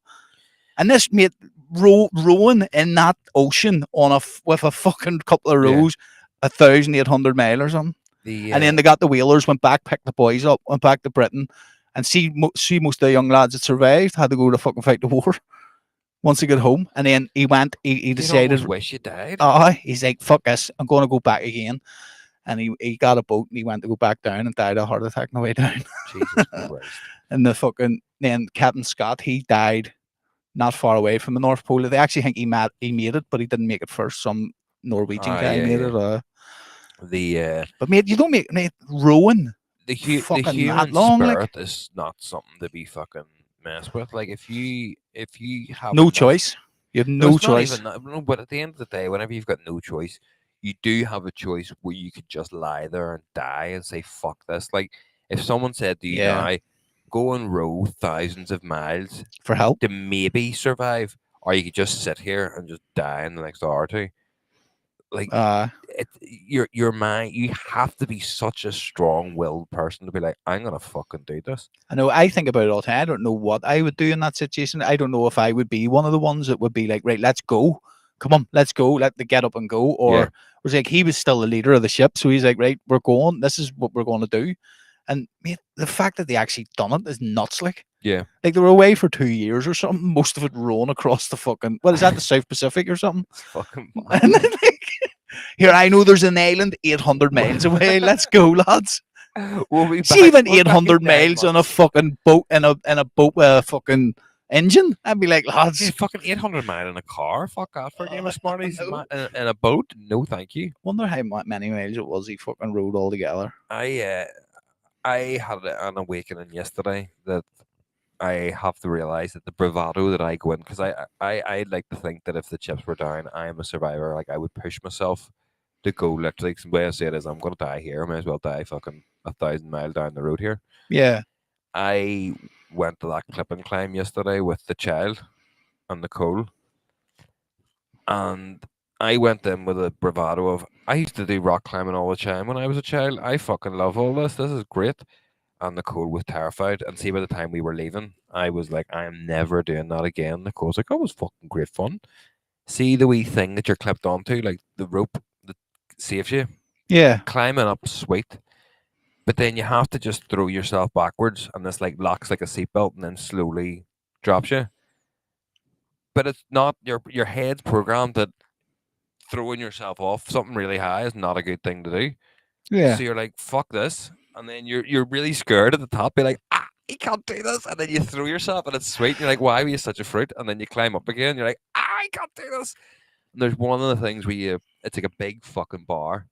And this mate rowing in that ocean on with a fucking couple of Yeah. rows, 1,800 miles or something. The, And then they got the whalers, went back, picked the boys up, went back to Britain, and see most of the young lads that survived had to go to fucking fight the war once they got home. And then he went, he you'd decided, almost wish you died. he's like, fuck this, I'm going to go back again. And he got a boat and he went to go back down and died of a heart attack on the way down. Jesus Christ. And the fucking, then Captain Scott, he died not far away from the North Pole. They actually think he made it, but he didn't make it first. Some Norwegian Ah, guy yeah, made yeah. it. The But mate, you don't make, mate, rowing. the fucking that human long, like- spirit is not something to be fucking messed with. Like if you have No enough- choice. You have No, no it's not choice. even that, no, but at the end of the day, whenever you've got no choice, you do have a choice where you could just lie there and die and say fuck this. Like if someone said to you Yeah. now, go and row thousands of miles For help. to maybe survive, or you could just sit here and just die in the next hour or two. Like your mind, you have to be such a strong-willed person to be like, I'm gonna fucking do this. I know. I think about it all the time. I don't know what I would do in that situation. I don't know if I would be one of the ones that would be like, right, let's go. Come on, let's go. Let the get up and go. Or Yeah. was like he was still the leader of the ship, so he's like, right, we're going. This is what we're going to do. And mate, the fact that they actually done it is nuts. Like Yeah. they were away for 2 years or something. Most of it rowing across the fucking what is that, the South Pacific or something? It's fucking And then, like, here, I know there's an island 800 miles away. Let's go, lads. we'll be See, back- even we're back in 800 9 miles on a months. fucking boat in a boat with a fucking engine. I'd be like, Yeah, lads, fucking 800 mile in a car. Fuck that for a game of Smarties. no. In a boat? No, thank you. wonder how many miles it was he fucking rode all together. I had an awakening yesterday that I have to realize that the bravado that I go in, because I like to think that if the chips were down, I am a survivor. Like I would push myself to go literally. 'Cause the way I say it is, I'm gonna die here. I may as well die fucking 1,000 miles down the road here. Yeah. I went to that clip and climb yesterday with the child and Nicole, and I went in with a bravado of I used to do rock climbing all the time when I was a child. I fucking love all this. This is great. And Nicole was terrified. And see, by the time we were leaving, I was like, I am never doing that again. Nicole's like, oh, it was fucking great fun. See the wee thing that you're clipped onto, like the rope that saves you. Yeah. Climbing up, sweet. But then you have to just throw yourself backwards, and this like locks like a seatbelt, and then slowly drops you. But it's not your head's programmed that throwing yourself off something really high is not a good thing to do. Yeah. So you're like, fuck this. And then you're really scared at the top. You're like, you can't do this. And then you throw yourself and it's sweet. And you're like, why were you such a fruit? And then you climb up again. You're like, I can't do this. And there's one of the things where it's like a big fucking bar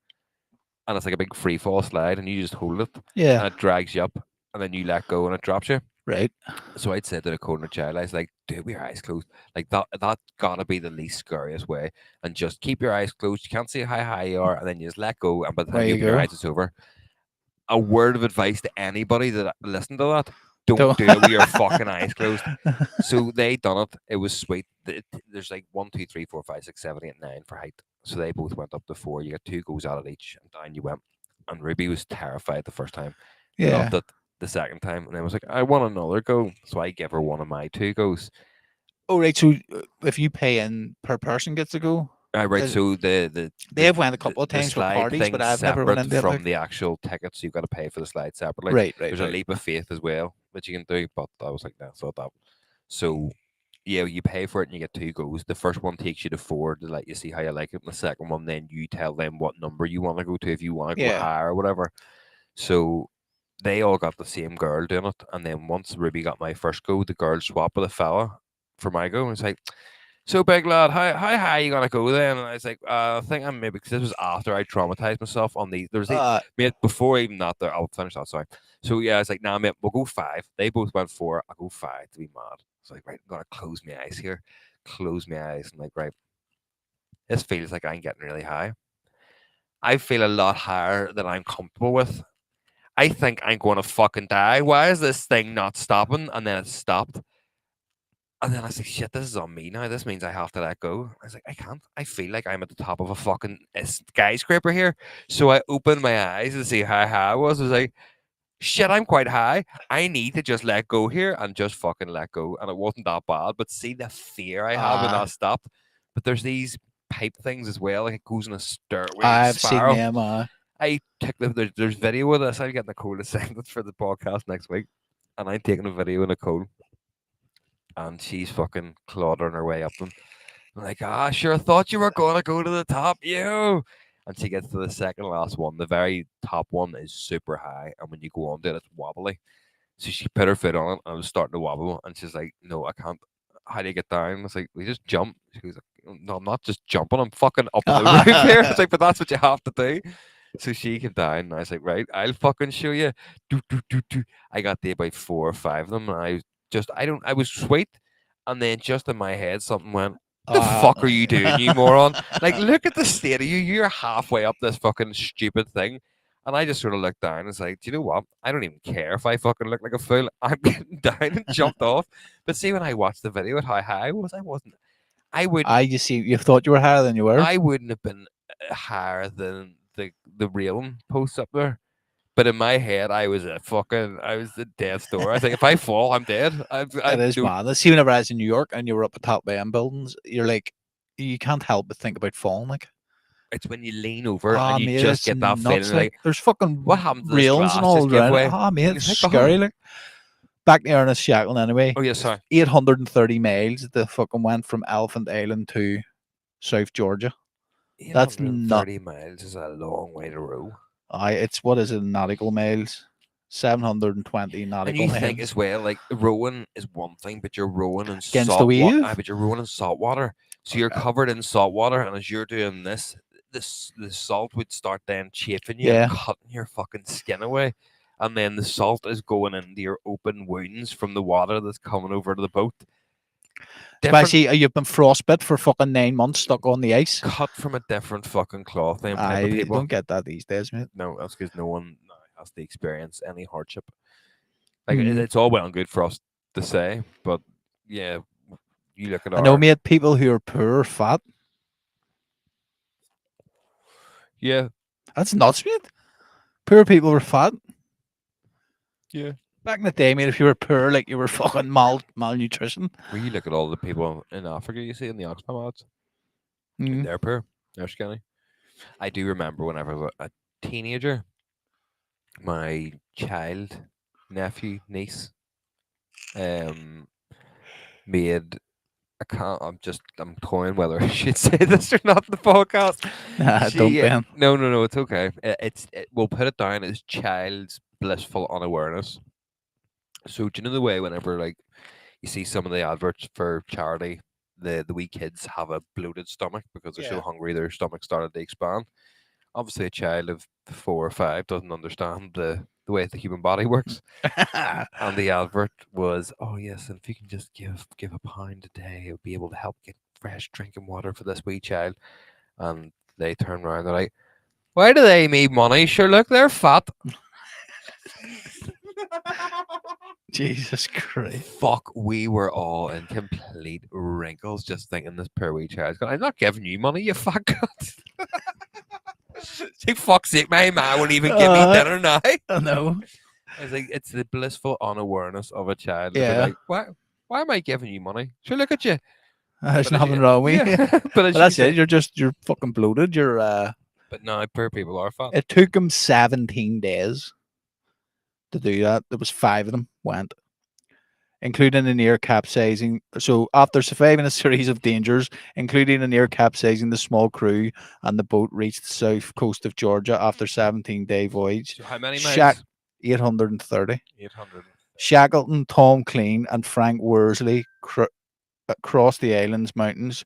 and it's like a big free fall slide and you just hold it and Yeah. it drags you up and then you let go and it drops you. Right. So I'd said to the corner child, I was like, do it with your eyes closed. Like that gotta be the least scariest way. And just keep your eyes closed. You can't see how high you are, and then you just let go. And by the time There you you open your go. eyes, it's over. A word of advice to anybody that listen to that: Don't- don't do it with your fucking eyes closed. So they done it. It was sweet. There's like 1, 2, 3, 4, 5, 6, 7, 8, 9 for height. So they both went up to 4. You got 2 goes out of each, and down you went. And Ruby was terrified the first time. Yeah. Loved it the second time, and then was like, I want another go. So I give her one of my 2 goes. Oh, right. So if you pay in per person gets to go. Right. Is- So the They've went a couple of the times for slide parties, but thing's I've never went separate into it. from Like. the actual ticket, so you've got to pay for the slide separately. Right. There's a leap of faith as well that you can do, but I was like, that's not that. So yeah, you pay for it and you get 2 goes. The first one takes you to 4 to let you see how you like it, and the second one then you tell them what number you want to go to if you want to go Yeah. higher or whatever. So they all got the same girl doing it, and then once Ruby got my first go, the girl swapped with a fella for my go, and it's like, so big lad, how high you gonna go then? And I was like, I think I'm maybe, because this was after I traumatized myself on the, there's mate, before even that there, I'll finish that, sorry. So yeah, I was like, nah mate, we'll go 5. They both went 4, I'll go 5 to be mad. It's like, right, I'm gonna close my eyes here. Close my eyes and like, right, this feels like I'm getting really high. I feel a lot higher than I'm comfortable with. I think I'm going to fucking die. Why is this thing not stopping? And then it stopped. And then I was like, shit, this is on me now. This means I have to let go. I was like, I can't. I feel like I'm at the top of a fucking skyscraper here. So I opened my eyes to see how high I was. I was like, shit, I'm quite high. I need to just let go here and just fucking let go. And it wasn't that bad. But see the fear I had when that stopped. But there's these pipe things as well. Like it goes in a stairway. I've spiral. seen them. I took there's video of this. I'm getting Nicole to send it for the podcast next week. And I'm taking a video of Nicole. And she's fucking clawing her way up them. I'm like, sure, I thought you were going to go to the top, you. And she gets to the second last one. The very top one is super high. And when you go on to it, it's wobbly. So she put her foot on it and I was starting to wobble. And she's like, no, I can't. How do you get down? I was like, we just jump. She goes, no, I'm not just jumping. I'm fucking up on the roof here. I was like, but that's what you have to do. So she came down and I was like, right, I'll fucking show you. I got there about 4 or 5 of them. And I was sweet. And then just in my head, something went, the fuck are you doing, you moron? Like, look at the state of you. You're halfway up this fucking stupid thing. And I just sort of looked down and was like, do you know what? I don't even care if I fucking look like a fool. I'm getting down and jumped off. But see, when I watched the video at how high I was, I wasn't. You see, you thought you were higher than you were. I wouldn't have been higher than the railing posts up there. But in my head, I was the death's door. I think if I fall, I'm dead. It is mad. See, whenever I was in New York and you were up atop them buildings, you're like, you can't help but think about falling. Like, it's when you lean over and you mate, just get that nuts, feeling like, there's fucking what happened to this rails glass and all just give around. way? Oh, mate, And it's you're like, scary. oh. Like, back to Ernest Shackleton anyway. Oh, yeah, sorry. 830 miles they fucking went from Elephant Island to South Georgia. That's 830 miles is a long way to row. It's what is it, nautical miles? 720 nautical And you miles. think as well, like rowing is one thing, but you're rowing in Against salt the wave? water. But you're rowing in salt water, so you're covered in salt water, and as you're doing this, the salt would start then chafing you and cutting your fucking skin away, and then the salt is going into your open wounds from the water that's coming over to the boat. Especially you've been frostbite for fucking 9 months stuck on the ice. Cut from a different fucking cloth. Them type I of people don't get that these days, mate. No, that's because no one has to experience any hardship. Like it's all well and good for us to say, but yeah, you look at I know, mate, people who are poor or fat. Yeah, that's nuts, mate. Poor people were fat. Yeah. Back in the day, mate, if you were poor, like you were fucking malnutrition. Well, you look at all the people in Africa you see in the Oxfam ads. They're poor. They're skinny. I do remember whenever I was a teenager, my child, nephew, niece, made can't. I'm toying whether I should say this or not in the podcast. Don't Ben. No. It's okay. We'll put it down as child's blissful unawareness. So do you know the way whenever like you see some of the adverts for charity, the wee kids have a bloated stomach because they're so Yeah. hungry their stomach started to expand. Obviously, a child of 4 or 5 doesn't understand the way the human body works. And the advert was, oh yes, and if you can just give £1 a day, it'll be able to help get fresh drinking water for this wee child. And they turn around, they're like, why do they need money? Sure, look, they're fat. Jesus Christ. Fuck, we were all in complete wrinkles just thinking this poor wee child's going, I'm not giving you money, you fuck cunt. Say, fuck's sake, my man won't even give me dinner now. I know. I was like, it's the blissful unawareness of a child. They'd be Yeah. like, why am I giving you money? Sure, look at you. There's But as nothing you- wrong with you. Yeah, but as But that's you it. say- You're fucking bloated. But no, poor people are fat. It took him 17 days to do that. There was 5 of them went, including a near capsizing. So after surviving a series of dangers, including a near capsizing, the small crew and the boat reached the south coast of Georgia after 17-day voyage. So how many Shack- miles? 830. 800. Shackleton, Tom Clean, and Frank Worsley crossed the island's mountains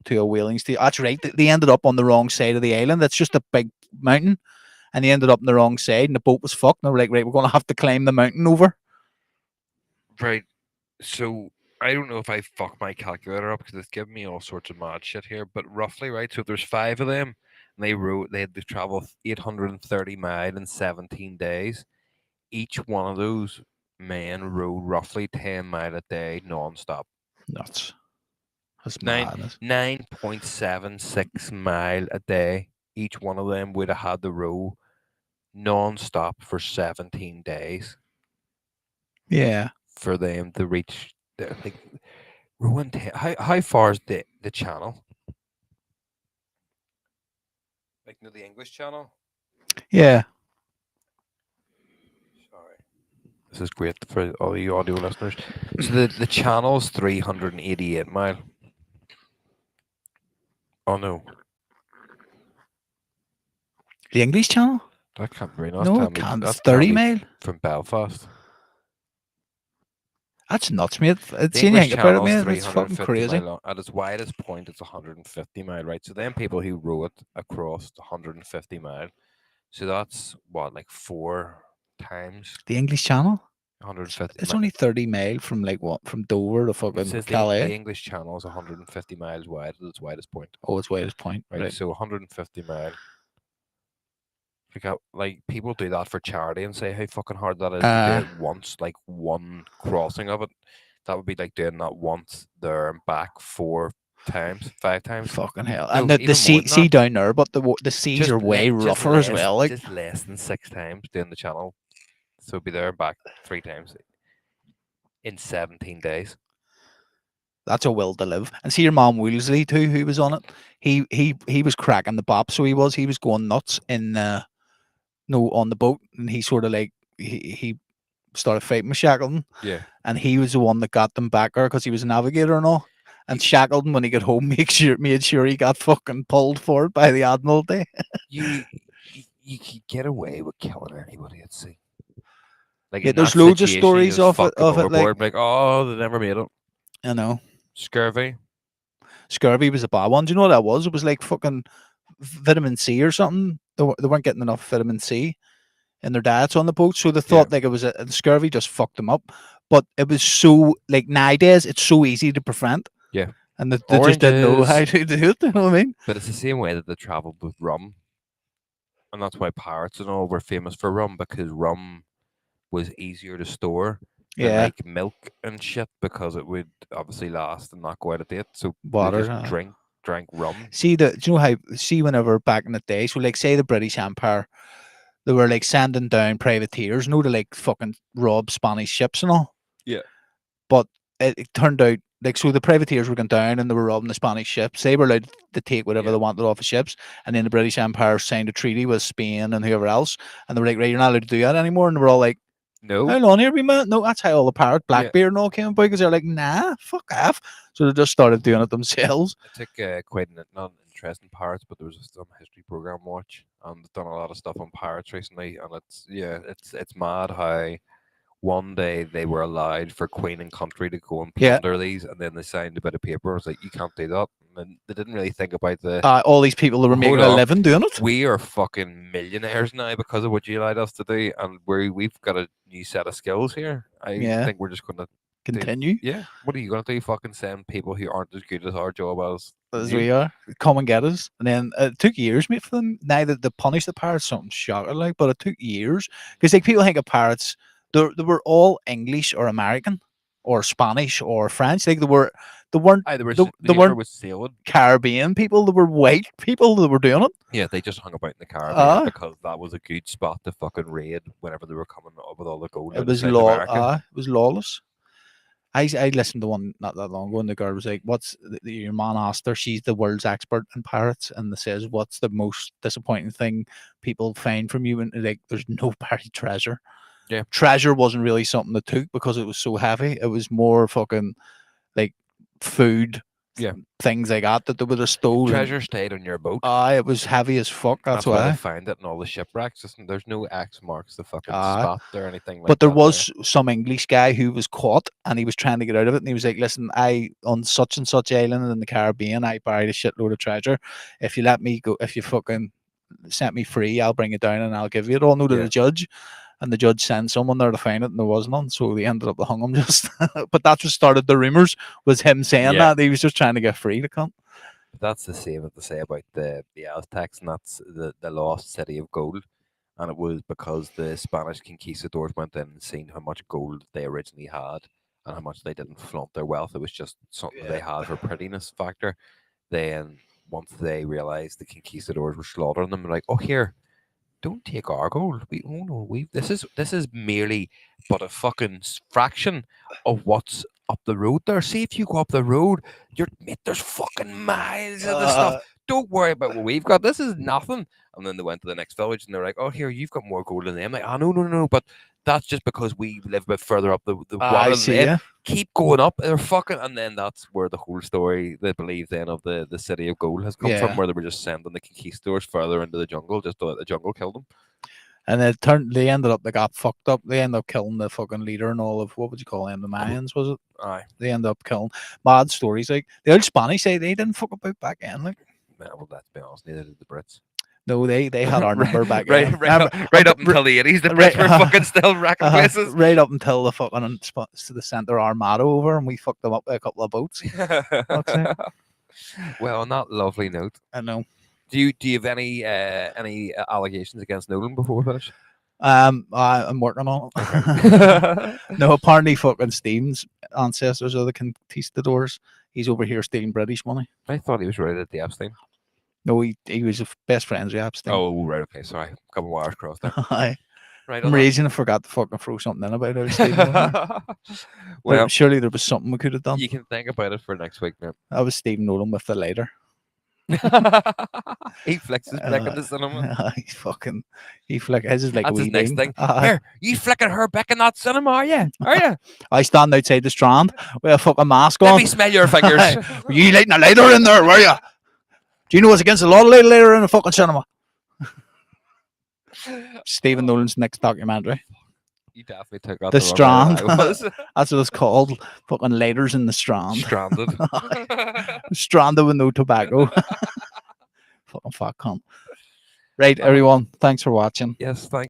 to a whaling station. That's right. They ended up on the wrong side of the island. That's just a big mountain. And they ended up on the wrong side, and the boat was fucked. And they were like, right, we're going to have to climb the mountain over. Right. So I don't know if I fucked my calculator up because it's giving me all sorts of mad shit here, but roughly, right? So if there's 5 of them, and they had to travel 830 miles in 17 days. Each one of those men rode roughly 10 miles a day non-stop. Nuts. That's Nine- madness. 9.76 mile a day. Each one of them would have had to row non-stop for 17 days Yeah. for them to reach like rowing. How far is the channel? Like the English Channel? Yeah. Sorry. This is great for all you audio listeners. So the channel's 388 mile. Oh no, The English Channel? that can't be. No, it can't. It's 30 mile. from Belfast. That's nuts, mate. It's The in English about it, Channel is mate. It's fucking 350 crazy. mile long. At its widest point, it's 150 mile, right? So then people who row it across 150 mile. So that's what, like 4 times The English Channel? 150 It's mile. only 30 mile from like what? From Dover to It fucking says the Calais. English Channel is 150 miles wide at its widest point. Oh, it's widest point. Right, Right. so 150 mile. Like people do that for charity and say how fucking hard that is to do it once, like one crossing of it. That would be like doing that once there and back 4 times, 5 times. Fucking hell. No, And the even more sea, than sea that. down there, but the seas Just are way just rougher as less- well. Like, just less than 6 times doing the channel. So be there and back 3 times in 17 days. that's a will to live. And see your mom Woolsey too, who was on it. He was cracking the bop, so he was going nuts in on the boat, and he sort of like he started fighting with Shackleton, Yeah. and he was the one that got them back there because he was a navigator and all. And Shackleton, when he got home, made sure he got fucking pulled for it by the Admiralty. You could get away with killing anybody at sea. Like Yeah, in there's that loads of situation, you stories just of fuck it- them of it, like- overboard, like, oh, they never made it. I know. Scurvy. Scurvy was a bad one. Do you know what that was? It was like fucking vitamin C or something. They weren't getting enough vitamin C in their diets on the boat, so they thought like it was a scurvy just fucked them up. But it was so like nowadays it's so easy to prevent. Yeah. And they just didn't know Oranges. how to do it. You know what I mean? But it's the same way that they travelled with rum. And that's why pirates and all were famous for rum, because rum was easier to store than Yeah. like milk and shit, because it would obviously last and not go out of date. So Water, they just drank rum. See do you know how whenever back in the day, so like say the British Empire, they were like sending down privateers, to like fucking rob Spanish ships and all. Yeah. But it turned out like so the privateers were going down and they were robbing the Spanish ships. They were allowed to take whatever Yeah. they wanted off the ships, and then the British Empire signed a treaty with Spain and whoever else, and they were like, right, you're not allowed to do that anymore. And they were all like, No. How long here we met? No, that's how all the pirate Blackbeard and all came about because they're like, nah, fuck off. So they just started doing it themselves. I took quite not an interest in pirates, but there was some history program watch, and they've done a lot of stuff on pirates recently, and it's mad how one day they were allowed for Queen and Country to go and Yeah. plunder these, and then they signed a bit of paper. It was like, you can't do that. And they didn't really think about the. All these people that were making Hold a on. living doing it. We are fucking millionaires now because of what you allowed us to do, and we've got a new set of skills here. I Yeah. think we're just gonna. Continue Yeah. What are you gonna do? Fucking send people who aren't as good at our job as you? we are. Come and get us. And then it took years, mate, for them. Now that they punished the pirates, something shocking, like, but it took years because like people think of pirates, they were all English or American or Spanish or French. Like they weren't Aye, they weren't was sailing. Caribbean people. They were white people that were doing it. Yeah, they just hung about in the Caribbean Ah. because that was a good spot to fucking raid whenever they were coming up with all the gold. It out of was South America. it was lawless. I listened to one not that long ago, and the girl was like, "What's your man asked her? She's the world's expert in pirates, and they says, what's the most disappointing thing people find from you?" And like, there's no buried treasure. Yeah. Treasure wasn't really something they took because it was so heavy. It was more fucking like food, Yeah. things like that they would have stolen. Treasure stayed on your boat. It was heavy as fuck. That's why why. they find it in all the shipwrecks. There's no X marks the fucking Aye. spot or anything like But there that was some English guy who was caught and he was trying to get out of it. And he was like, "Listen, I on such and such island in the Caribbean, I buried a shitload of treasure. If you let me go, if you fucking set me free, I'll bring it down and I'll give you it all." No to Yeah. the judge. And the judge sent someone there to find it, and there was none. So they ended up hung him just. But that's what started the rumors, was him saying Yeah. that he was just trying to get free to come. That's the same that they say about the Aztecs, and that's the lost city of gold. And it was because the Spanish conquistadors went in and seen how much gold they originally had and how much they didn't flaunt their wealth. It was just something they had for prettiness factor. Then once they realized the conquistadors were slaughtering them, they're like, "Oh, here, don't take our gold. This is merely but a fucking fraction of what's up the road there. See, if you go up the road, there's fucking miles of the stuff. Don't worry about what we've got. This is nothing." And then they went to the next village and they're like, "Oh, here, you've got more gold than them." Like, "Oh, no, but that's just because we live a bit further up the water I than see. them. Yeah. Keep going up." They're fucking, and then that's where the whole story, they believe then, of the city of gold has come Yeah. from, where they were just sending the conquistadors further into the jungle just to let the jungle kill them. And they ended up, they got fucked up. They ended up killing the fucking leader and all of, what would you call them? The Mayans, was it? Aye. They ended up killing. Mad stories. Like, the old Spanish say they didn't fuck about back then. Like, Well, let's be honest, neither did the Brits. no, they had our number back right, then. right up until the 80s, the Brits were fucking still wrecking places. Right up until the fucking they sent their armada over and we fucked them up with a couple of boats. it. Well, on that lovely note, I know. do you have any allegations against Nolan before we finish? I'm working on it. No, apparently fucking Stephen's ancestors are the conquistadors. He's over here stealing British money. I thought he was related to the Epstein. No, he was best friends with Epstein. Oh, right, okay, sorry. A couple wires crossed there. Aye. Right, For some reason I forgot to fucking throw something in about it. well, surely there was something we could have done. you can think about it for next week, man. That was Stephen Nolan with the lighter. He flicks his back in the cinema. He flick. His is like That's a his wee next beam. thing. Here, you flicking her back in that cinema, are you? Are you? I stand outside the Strand with a fucking mask Let on. me smell your fingers. Were you lighting a lighter in there, were you? Do you know it's against the law to light a lighter in a fucking cinema? Stephen Nolan's next documentary. You definitely took out The wrong Strand. way I was. That's what it's called. Fucking lighters in the Strand. Stranded. Stranded with no tobacco. Fucking fat cunt. Right, everyone. Thanks for watching. Yes, thank